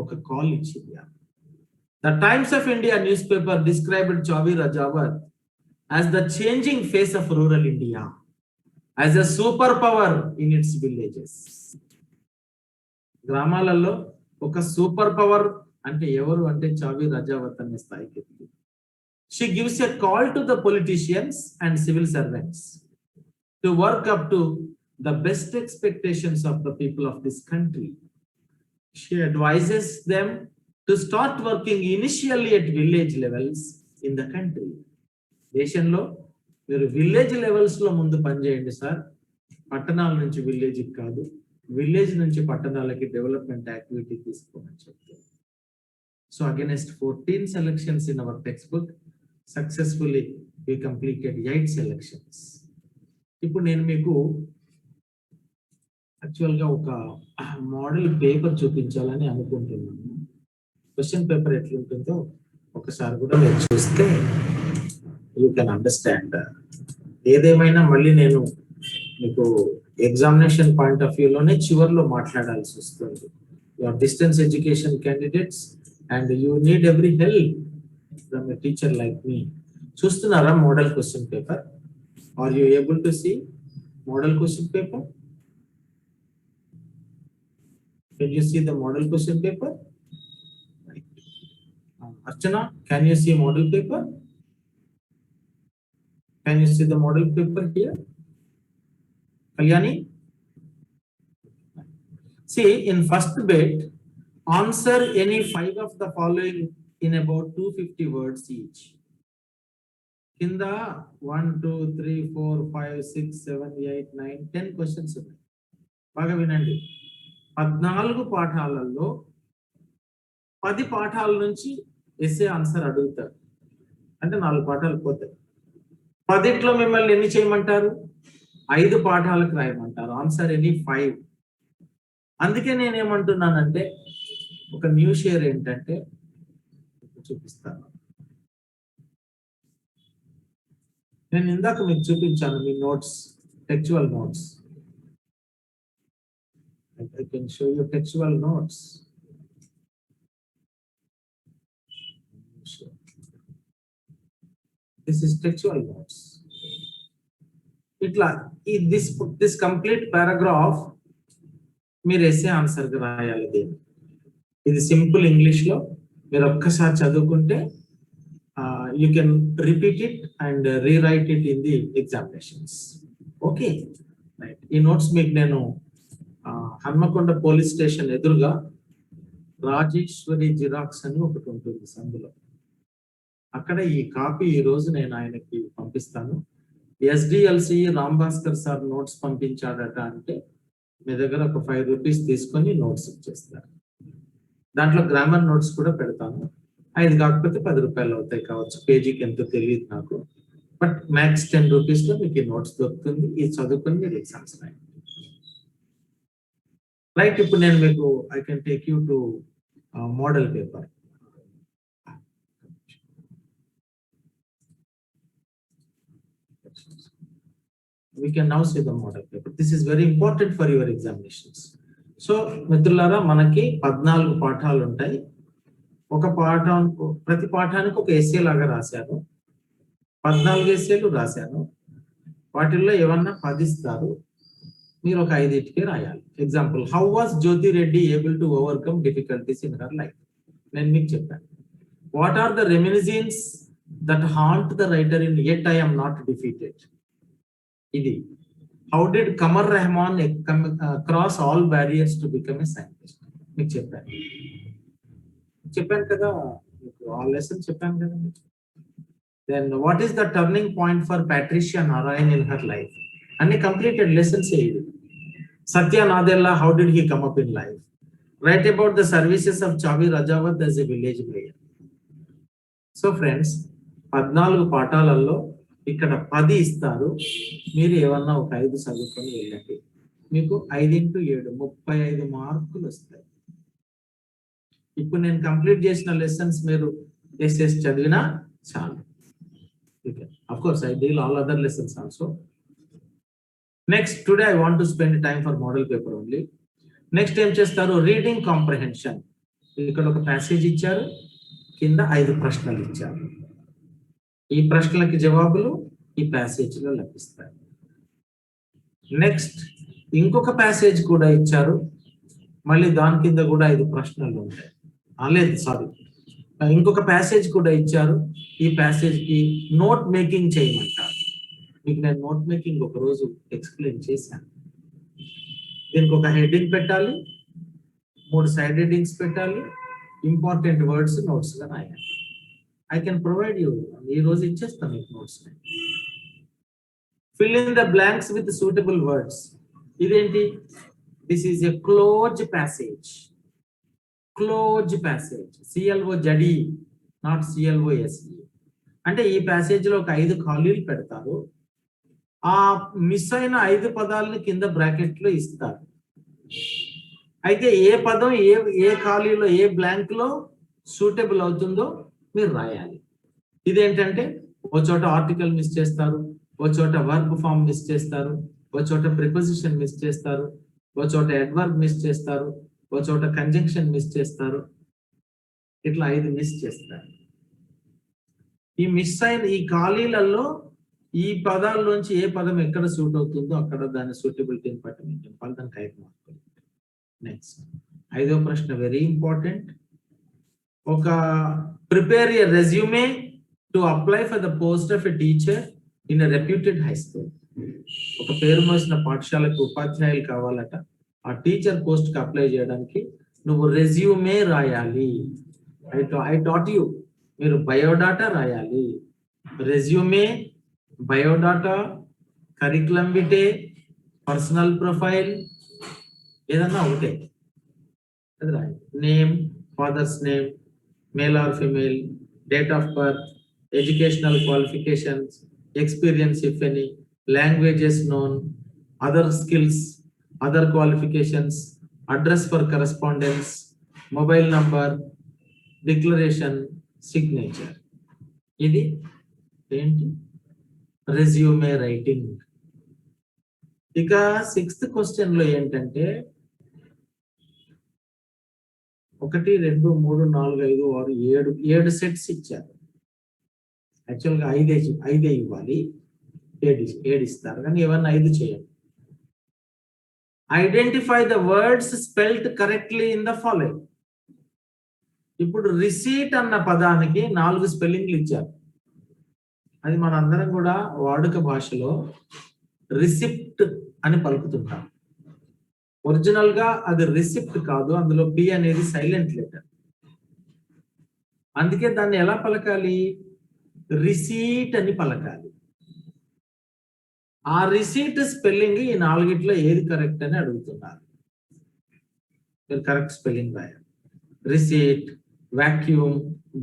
ఒక call ఇచ్చింది. The Times of India newspaper described Chavi Rajawat as the changing face of rural India, as a superpower in its villages. గ్రామాలలో ఒక సూపర్ పవర్ అంటే ఎవరు అంటే చావి రజావత్ అనే స్థాయికి ఎదిగింది. She gives a call to the politicians and civil servants to work up to the best expectations of the people of this country. She advises them to start working initially at village levels in the country. దేశంలో మీరు village levels లో ముందు పనిచేయండి sir, పట్టణాల నుంచి village కాదు, village నుంచి పట్టణాలకి development activity తీసుకోమని చెప్తారు. So against 14 selections in our textbook, successfully we completed 8 selections. ఇప్పుడు నేను మీకు యాక్చువల్గా ఒక మోడల్ పేపర్ చూపించాలని అనుకుంటున్నాను. క్వశ్చన్ పేపర్ ఎట్లుంటుందో ఒకసారి కూడా మీరు చూస్తే యూ కెన్ అండర్స్టాండ్. ఏదేమైనా మళ్ళీ నేను మీకు ఎగ్జామినేషన్ పాయింట్ ఆఫ్ వ్యూలోనే చివరిలో మాట్లాడాల్సి వస్తుంది. Your distance education candidates and you need every help from a teacher like me. చూస్తున్నారా model question paper? Are you able to see model question paper? Can you see the model question paper? Right. Archana, can you see model paper? Can you see the model paper here? Kalyani? See, in first bit, answer any 5 of the following in about 250 words each. Kinda 1, 2, 3, 4, 5, 6, 7, 8, 9, 10 questions. బాగా వినండి. 14 పాఠాలలో 10 పాఠాల నుంచి SA answer అడుగుతారు. అంటే 4 పాఠాలు పోతాయి. 10లో మిమ్మల్ని ఎన్ని చేయమంటారు? 5 పాఠాలకు రాయమంటారు. Answer any 5. అందుకే నేనేమంటున్నానంటే ఒక న్యూ షేర్ ఏంటంటే చూపిస్తాను. నేను ఇందాక మీకు చూపించాను మీ notes, textual notes. I can show you textual notes. This is textual notes. Itla this complete paragraph మీరు ఎస్ఏ ఆన్సర్ గా రాయాలి. ఇది సింపుల్ ఇంగ్లీష్ లో మీరు ఒక్కసారి చదువుకుంటే you can repeat it and rewrite it in the examinations. Okay right. ఈ notes మీకు నేను హన్మకొండ పోలీస్ స్టేషన్ ఎదురుగా రాజేశ్వరి జిరాక్స్ అని ఒకటి ఉంటుంది సందులో, అక్కడ ఈ కాపీ ఈ రోజు నేను ఆయనకి పంపిస్తాను. ఎస్డిఎల్సి రాంభాస్కర్ సార్ నోట్స్ పంపించాడట అంటే మీ దగ్గర ఒక 5 రూపీస్ తీసుకొని నోట్స్ ఇచ్చేస్తారు. దాంట్లో గ్రామర్ నోట్స్ కూడా పెడతాను. 5 కాకపోతే 10 రూపాయలు అవుతాయి కావచ్చు, పేజీకి ఎంతో తెలియదు నాకు. బట్ మ్యాక్స్ 10 రూపీస్ లో మీకు ఈ నోట్స్ దొరుకుతుంది. ఇది చదువుకొని మీరు ఎగ్జామ్స్ రాయండి. రైట్. ఇప్పుడు నేను మీకు I can take you to model paper. We can now see the model paper. This is very important for your examinations. So మిత్రులారా, మనకి 14 పాఠాలు ఉంటాయి. ఒక పాఠం, ప్రతి పాఠానికి ఒక ఎస్ఏ లాగా రాశాను. 14 ఎస్ఏలు రాశాను. వాటిల్లో ఏమన్నా 10 ఇస్తారు, మీరు ఒక 5 రాయాలి. Example, how was Jyothi Reddy able to overcome difficulties in her life? నేను మీకు చెప్పాను. What are the reminiscences that haunt the writer in yet I am not defeated? ఇది. How did Qamar Rehman cross all barriers to become a scientist? మీకు చెప్పాను కదా, మీకు ఆ lesson చెప్పాను కదా. Then what is the turning point for Patricia Narayan in her life? అన్ని completed lessons ఇది. Satya Nadella, how did he come up in life? Write about the services of Chavi Rajawat as a village mayor. So friends, 14 పాఠాలలో ఇక్కడ 10 ఇస్తారు. మీరు ఏమన్నా ఒక 5 చదువుకొని వెళ్ళండి. మీకు 5 into 7 35 మార్కులు వస్తాయి. ఇప్పుడు నేను కంప్లీట్ చేసిన లెసన్స్ మీరు ఎస్ఎస్ చదివినా చాలు. Of course, I deal all other lessons also. Next, today I want to spend time for model paper only. Next ఏం చేస్తారు? Reading comprehension. ఇక్కడ ఒక ప్యాసేజ్ ఇచ్చారు, కింద 5 ప్రశ్నలు ఇచ్చారు. ఈ ప్రశ్నలకి జవాబులు ఈ ప్యాసేజ్ లో లభిస్తాయి. నెక్స్ట్ ఇంకొక ప్యాసేజ్ కూడా ఇచ్చారు, మళ్ళీ దాని కింద కూడా 5 ప్రశ్నలు ఉంటాయి. లేదు సారీ, ఇంకొక ప్యాసేజ్ కూడా ఇచ్చారు. ఈ ప్యాసేజ్ కి నోట్ మేకింగ్ చేయమంటారు. మీకు నేను నోట్ మేకింగ్ ఒక రోజు ఎక్స్ప్లెయిన్ చేశాను. దీనికి ఒక హెడ్డింగ్ పెట్టాలి, 3 సైడ్ హెడ్డింగ్స్ పెట్టాలి, ఇంపార్టెంట్ వర్డ్స్ నోట్స్ గా రాయాలి. ఐ కెన్ ప్రొవైడ్ యూ, ఈ రోజు ఇచ్చేస్తాను మీకు notes. Fill in the blanks with suitable words. ఇదేంటి? This is a cloze passage. Cloze passage, CLOZD, not CLOSE. అంటే ఈ ప్యాసేజ్ లో ఒక 5 ఖాళీలు పెడతారు. ఆ మిస్ అయిన 5 పదాలని కింద బ్రాకెట్ లో ఇస్తారు. అయితే ఏ పదం ఏ ఖాళీలో ఏ బ్లాంక్ లో సూటబుల్ అవుతుందో మీరు రాయాలి. ఇదేంటంటే ఓ చోట ఆర్టికల్ మిస్ చేస్తారు, ఓ చోట వర్బ్ ఫామ్ మిస్ చేస్తారు, ఓ చోట ప్రిపోజిషన్ మిస్ చేస్తారు, ఓ చోట అడ్వర్బ్ మిస్ చేస్తారు, ఓ చోట కంజంక్షన్ మిస్ చేస్తారు. ఇట్లా 5 మిస్ చేస్తారు. ఈ మిస్ అయిన ఈ ఖాళీలలో ఈ పదాల్లోంచి ఏ పదం ఎక్కడ సూట్ అవుతుందో అక్కడ దాని సూటబిలిటీని బట్టి మీకు చెప్పాలి. దానికి 5 మార్కులు. నెక్స్ట్ 5వ ప్రశ్న వెరీ ఇంపార్టెంట్. ఒక prepare a resume to apply for the post of a teacher in a reputed high school. ఒక పేరు మోసిన పాఠశాలకు ఉపాధ్యాయులు కావాలట. ఆ టీచర్ పోస్ట్ కి అప్లై చేయడానికి నువ్వు రెజ్యూమే రాయాలి. ఐ టాట్ యూ, మీరు బయోడాటా రాయాలి. Resume, biodata, curriculum vitae, personal profile, ఏదన్నా ఒకటే అది రాయాలి. Name, father's name, male or female, date of birth, educational qualifications, experience if any, languages known, other skills, other qualifications, address for correspondence, mobile number, declaration, signature. ఇది ఏంటి? Resume writing. ఇక 6th question లో ఏంటంటే 1 2 3 4 5 6 7 sets ఇచ్చారు. యాక్చువల్గా 5 ఇవ్వాలి, 7 ఇస్తారు, కానీ ఏమన్నా 5 చేయండి. Identify the words spelled correctly in the following. ఇప్పుడు రిసీట్ అన్న పదానికి 4 స్పెల్లింగ్లు ఇచ్చారు. అది మన అందరం కూడా వాడుక భాషలో రిసిప్ట్ అని పలుకుతుంటాం. ఒరిజినల్ గా అది రిసిప్ట్ కాదు, అందులో పి అనేది సైలెంట్ లెటర్. అందుకే దాన్ని ఎలా పలకాలి? రిసీట్ అని పలకాలి. ఆ రిసీట్ స్పెల్లింగ్ ఈ 4గిట్లో ఏది కరెక్ట్ అని అడుగుతున్నారు. మీరు కరెక్ట్ స్పెల్లింగ్ రాయాలి. Receipt, vacuum,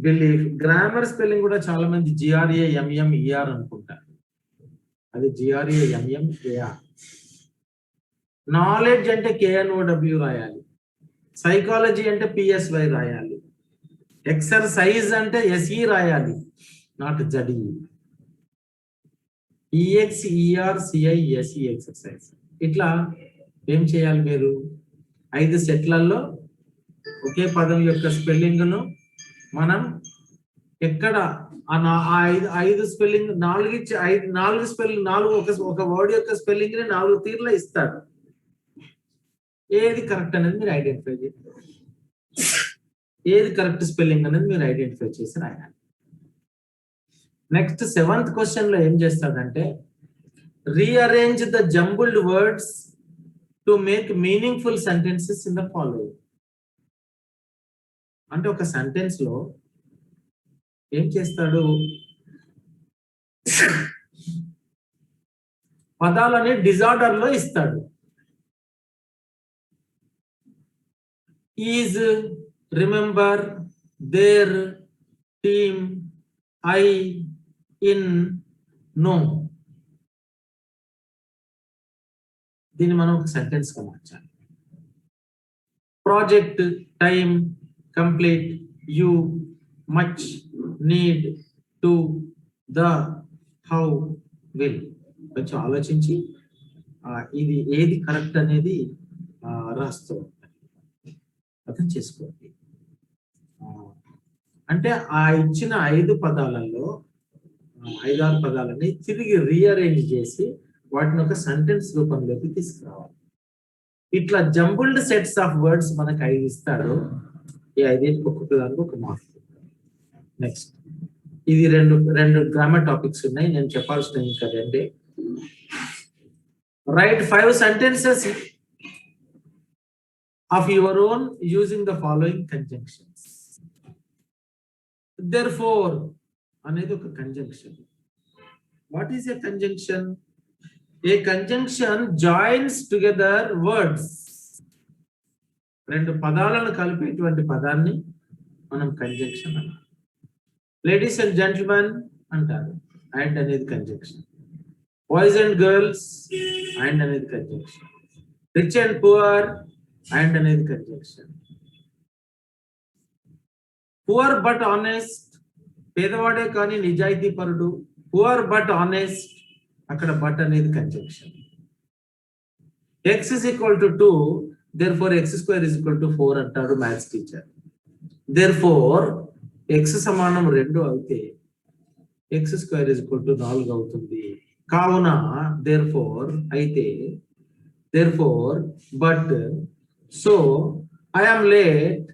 belief. Grammar spelling కూడా చాలా మంది GRAMMER అనుకుంటారు. అది GRAMMAR. నాలెడ్జ్ అంటే KNOW రాయాలి. సైకాలజీ అంటే PSY రాయాలి. ఎక్సర్సైజ్ అంటే SE రాయాలి, నాట్ ZE. EXERCISE exercise. ఇట్లా ఏం చేయాలి? మీరు 5 సెట్లలో ఒకే పదం యొక్క స్పెల్లింగ్ ను మనం ఎక్కడ 5 స్పెల్లింగ్ 4 ఇచ్చి 4 స్పెల్లింగ్ 4 ఒక వర్డ్ యొక్క స్పెల్లింగ్ ని 4 తీర్లా ఇస్తాడు. ఏది కరెక్ట్ అనేది మీరు ఐడెంటిఫై చేయాలి. ఏది కరెక్ట్ స్పెల్లింగ్ అనేది మీరు ఐడెంటిఫై చేసి రాయాలి. నెక్స్ట్ 7th క్వశ్చన్ లో ఏం చేస్తాడంటే rearrange the jumbled words to make meaningful sentences in the following. అంటే ఒక సెంటెన్స్ లో ఏం చేస్తాడు? పదాలని డిజార్డర్ లో ఇస్తాడు. Is, remember, there, team, I, in, no. దీన్ని మనం ఒక సెంటెన్స్ గా మార్చాలి. Project, time, complete, you, much, need, to, the, how, will. కొంచెం ఆలోచించి ఇది ఏది కరెక్ట్ అనేది రాస్తూ అర్థం చేసుకోండి. అంటే ఆ ఇచ్చిన 5 పదాలలో 5-6 పదాలని తిరిగి రీఅరేంజ్ చేసి వాటిని ఒక సెంటెన్స్ రూపంలోకి తీసుకురావాలి. ఇట్లా జంబుల్డ్ సెట్స్ ఆఫ్ వర్డ్స్ మనకు 5 ఇస్తాడు. ఈ 5 ఒక్కొక్క దానికి ఒక మార్క్. నెక్స్ట్ ఇది రెండు గ్రామర్ టాపిక్స్ ఉన్నాయి, నేను చెప్పాల్సిన ఇంకా రెండే. Right 5 sentences of your own using the following conjunctions. Therefore అనేది ఒక conjunction. What is a conjunction? A conjunction joins together words. రెండు పదాలను కలిపేటువంటి పదాన్ని మనం కంజంక్షన్ అంటాం. లేడీస్ అండ్ జెంటిల్మెన్ అంటారు, అండ్ అనేది conjunction. Boys and girls, and అనేది conjunction. Rich and poor, and అనేది కంజంక్షన్. పువర్ బట్ ఆనెస్ట్, పేదవాడే కానీ నిజాయితీ పరుడు. పువర్ బట్ ఆనెస్ట్, అక్కడ బట్ అనేది conjunction. x is equal to 2, therefore x square is equal to 4 అంటాడు మ్యాథ్స్ టీచర్. therefore x సమానం 2 అయితే x square is equal to 4 అవుతుంది. కావున therefore అయితే therefore but so I am late,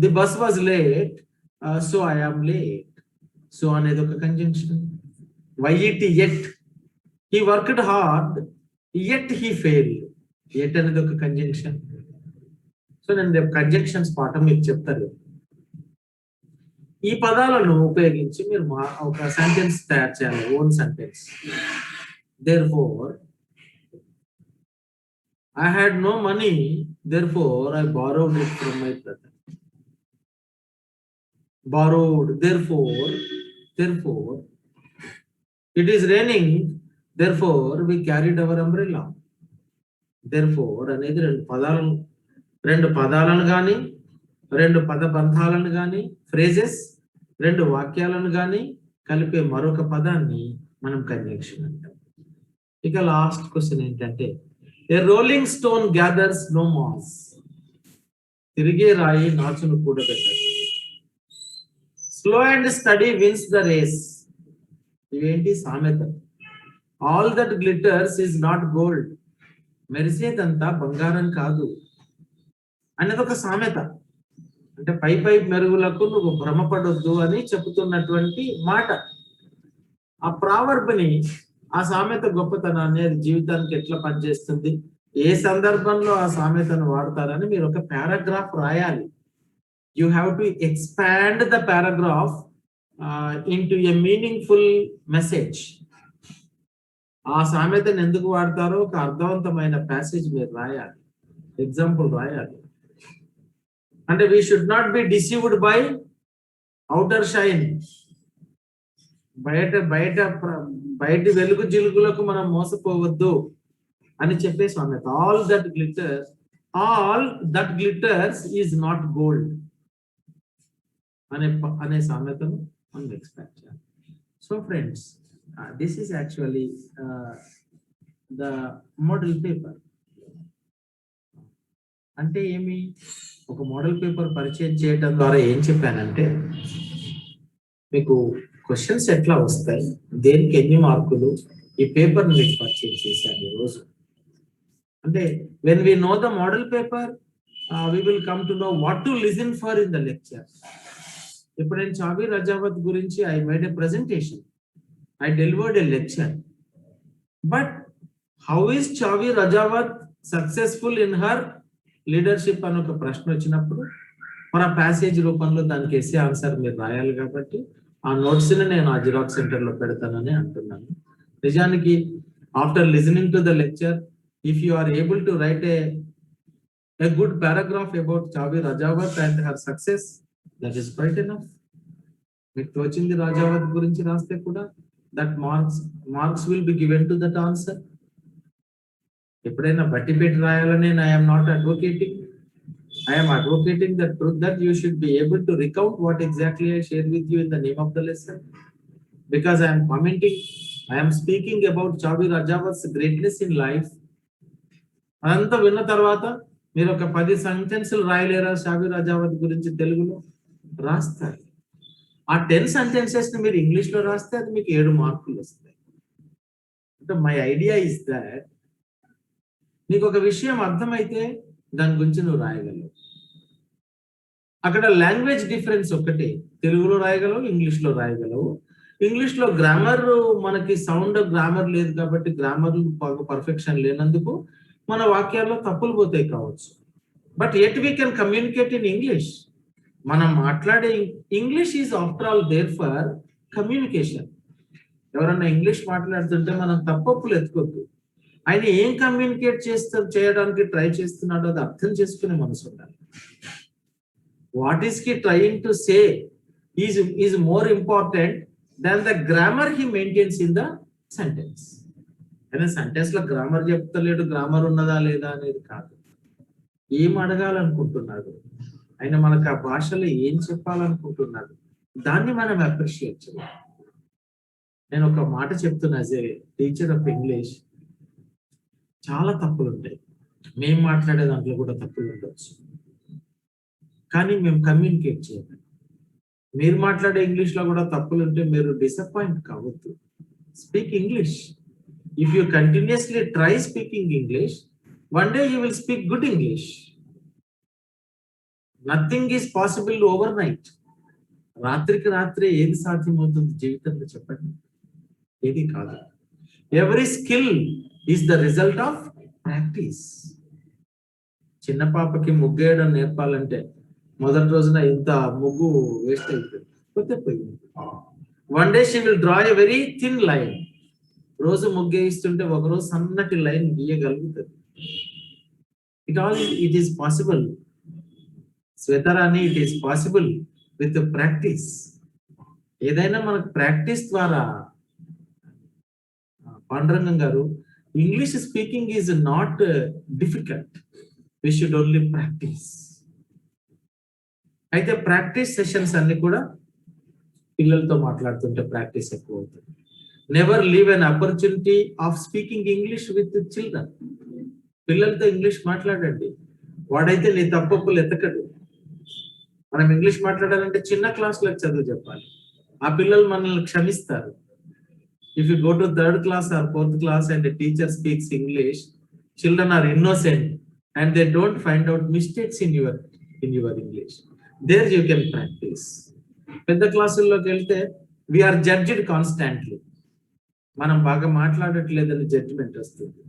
the bus was late, so I am late. so అనేది ఒక conjunction. yet he worked hard yet he failed, yet అనేది ఒక conjunction. So నేను రేపు conjunctions పాఠం మీకు చెప్తాను. ఈ పదాలను ఉపయోగించి మీరు ఒక సెంటెన్స్ తయారు చేయాలి, own sentence. therefore I had no money, therefore I borrowed it from my brother. Borrowed, therefore it is raining, therefore we carried our umbrella. therefore అనేది రెండు పదాలను కానీ, రెండు పదబంధాలను కానీ, ఫ్రేజెస్, రెండు వాక్యాలను కానీ కలిపే మరొక పదాన్ని మనం కంజంక్షన్ అంటాం. ఇక లాస్ట్ క్వశ్చన్ ఏంటంటే, a rolling stone gathers no moss, తిరిగే రాయి నాచును కూడబెట్టదు. Slow and steady wins the race, ఇవేంటి సామెత. All that glitters is not gold, మెరిసేదంతా బంగారం కాదు అనేది ఒక సామెత. అంటే పై మెరుగులకు నువ్వు భ్రమపడొద్దు అని చెబుతున్నటువంటి మాట. ఆ ప్రావర్బ్ని, ఆ సామెత గొప్పతనాన్ని, అది జీవితానికి ఎట్లా పనిచేస్తుంది, ఏ సందర్భంలో ఆ సామెతను వాడతారని మీరు ఒక పారాగ్రాఫ్ రాయాలి. You have to expand the paragraph into a meaningful message. ఆ సామెతను ఎందుకు వాడతారో ఒక అర్థవంతమైన ప్యాసేజ్ మీరు రాయాలి, ఎగ్జాంపుల్ రాయాలి. అంటే we should not be deceived by outer shine, బయటి వెలుగు జిలుగులకు మనం మోసపోవద్దు అని చెప్పే సామెత. All that glitters is not gold అనే సామెతను మనం ఎక్స్పెక్ట్ చేయాలి. So friends, this is actually the model paper. అంటే ఏమి, ఒక మోడల్ పేపర్ పరిచయం చేయడం ద్వారా ఏం చెప్పానంటే, మీకు క్వశ్చన్స్ ఎట్లా వస్తాయి, దేనికి ఎన్ని మార్కులు, ఈ పేపర్ మీకు పరిచయం చేశాను ఈరోజు. అంటే when we know the model paper, we will come to know what to listen for in the lecture. ఇప్పుడు నేను చాబీ రజావత్ గురించి I made a presentation, I delivered a lecture, but how is Chhavi Rajawat successful in her leadership అని ఒక ప్రశ్న వచ్చినప్పుడు మన passage రూపంలో దానికి ఎస్ఏ ఆన్సర్ మీరు రాయాలి. కాబట్టి ఆ నోట్స్ ని నేను ఆ జిరాక్స్ సెంటర్ లో పెడతానని అంటున్నాను. నిజానికి after listening to the lecture, if you are able to write a good paragraph about Chhavi Rajawat and her success, that is quite enough. మీకు తోచింది రాజావత్ గురించి రాస్తే కూడా that marks will be given to that answer. ఎప్పుడైనా బట్టి పెట్టి రాయాలని I'm not advocating. I am advocating the truth that you should be able to recount what exactly I shared with you in the name of the lesson. Because I am commenting, I am speaking about Chavi Rajawat's greatness in life. అదంతా విన్న తర్వాత మీరు ఒక 10 సెంటెన్సులు రాయలేరా చాబీ రజావత్ గురించి తెలుగులో? రాస్తారు. ఆ 10 sentences ని మీరు ఇంగ్లీష్ లో రాస్తే అది మీకు 7 మార్కులు వస్తాయి. అంటే మై ఐడియా ఇస్ దట్ నీకు ఒక విషయం అర్థమైతే దాని గురించి నువ్వు రాయగలవు. అక్కడ లాంగ్వేజ్ డిఫరెన్స్ ఒకటే, తెలుగులో రాయగలవు, ఇంగ్లీష్లో రాయగలవు. ఇంగ్లీష్లో గ్రామర్ మనకి సౌండ్ గ్రామర్ లేదు కాబట్టి గ్రామర్ పర్ఫెక్షన్ లేనందుకు మన వాక్యాల్లో తప్పులు పోతాయి కావచ్చు. But at we can communicate in English. మనం మాట్లాడే English is after all there for communication. ఎవరన్నా ఇంగ్లీష్ మాట్లాడుతుంటే మనం తప్పప్పులు ఎత్తుకోద్దు. ఆయన ఏం కమ్యూనికేట్ చేయడానికి ట్రై చేస్తున్నాడో అది అర్థం చేసుకునే మనసు ఉండాలి. What is he trying to say is more important than the grammar he maintains in the sentence. కానీ సెంటెన్స్ లో గ్రామర్ చెప్తలేడు, గ్రామర్ ఉన్నదా లేదా అనేది కాదు. ఏం అడగాలనుకుంటున్నాడు ఆయన, మనకు ఆ భాషలో ఏం చెప్పాలనుకుంటున్నాడు, దాన్ని మనం అప్రిషియేట్ చేయాలి. నేను ఒక మాట చెప్తున్నా, as a teacher of English, చాలా తప్పులు ఉంటాయి. మేము మాట్లాడే దాంట్లో కూడా తప్పులు ఉండొచ్చు, కానీ మేము కమ్యూనికేట్ చేయాలి. మీరు మాట్లాడే ఇంగ్లీష్లో కూడా తప్పులు ఉంటే మీరు డిసప్పాయింట్ కావద్దు. Speak English. If you continuously try speaking English, one day you will speak good English. Nothing is possible over night. రాత్రికి రాత్రే ఏది సాధ్యమవుతుంది జీవితంలో చెప్పండి? ఏది కాదు. Every skill is the result of practice. చిన్న పాపకి ముగ్గేయడం నేర్పాలంటే మొదటి రోజున ఇంత ముగ్గు వేస్ట్ అయిపోయింది, పోతే పోయింది. One day she will draw a very thin line. రోజు ముగ్గేయిస్తుంటే ఒకరోజు సన్నటి లైన్ గీయగలుగుతుంది. It is possible Shwetharani, it is possible with practice. ఏదైనా మనకు ప్రాక్టీస్ ద్వారా. Pandurangam garu, English speaking is not difficult, we should only practice. అయితే ప్రాక్టీస్ సెషన్స్ అన్ని కూడా పిల్లలతో మాట్లాడుతుంటే ప్రాక్టీస్ ఎక్కువ అవుతుంది. Never leave an opportunity of speaking English with children. పిల్లలతో ఇంగ్లీష్ మాట్లాడండి. వాడైతే నీ తప్పప్పులు ఎత్తకడు. మనం ఇంగ్లీష్ మాట్లాడాలంటే చిన్న క్లాసులకు చదువు చెప్పాలి. ఆ పిల్లలు మనల్ని క్షమిస్తారు. If you go to 3rd class or 4th class and the teacher speaks English, children are innocent and they don't find out mistakes in your English. There you can practice. పెద్ద క్లాసుల్లోకి వెళ్తే we are judged constantly. మనం బాగా మాట్లాడట్లేదని judgement వస్తుంది.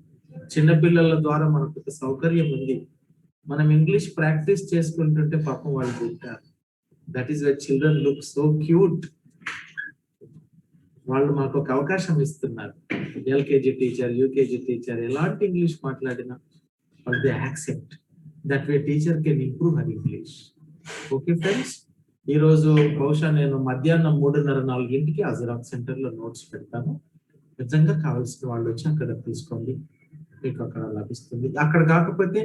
చిన్నపిల్లల ద్వారా మనకు ఒక సౌకర్యం ఉంది. మనం ఇంగ్లీష్ ప్రాక్టీస్ చేసుకుంటుంటే పాపం వాళ్ళు తింటారు. That is why children look so cute. వాళ్ళు మాకు ఒక అవకాశం ఇస్తున్నారు. ఎల్కేజీ టీచర్, యూకేజీ టీచర్ ఎలాంటి ఇంగ్లీష్ మాట్లాడినా వాళ్ళు they accept. That way teacher can improve her English. Okay friends, ఈరోజు బహుశా నేను మధ్యాహ్నం 3:30-4 హజరాత్ సెంటర్లో నోట్స్ పెడతాను. నిజంగా కావాల్సిన వాళ్ళు వచ్చి అక్కడ తీసుకోండి, మీకు అక్కడ లభిస్తుంది. అక్కడ కాకపోతే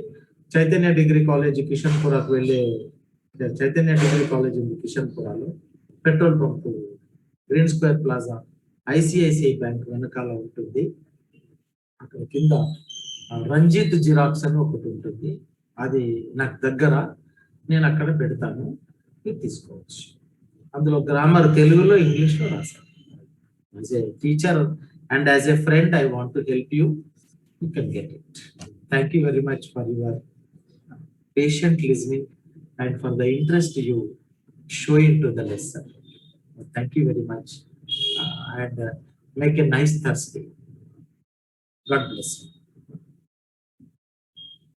చైతన్య డిగ్రీ కాలేజ్ కిషన్పురాకు వెళ్ళే, చైతన్య డిగ్రీ కాలేజ్ ఉంది కిషన్పురాలో, petrol pump green square plaza ICICI bank వెనకాల ఉంటుంది. అక్కడ కింద రంజిత్ జిరాక్స్ అని ఒకటి ఉంటుంది, అది నాకు దగ్గర. నేను అక్కడ పెడతాను, మీరు తీసుకోవచ్చు. అందులో గ్రామర్ తెలుగులో ఇంగ్లీష్లో రాశాను. As a teacher and as a friend I want to help you, you can get it. Thank you very much for your patient listening and for the interest you show into the lesson. Thank you very much, and make a nice Thursday. God bless you.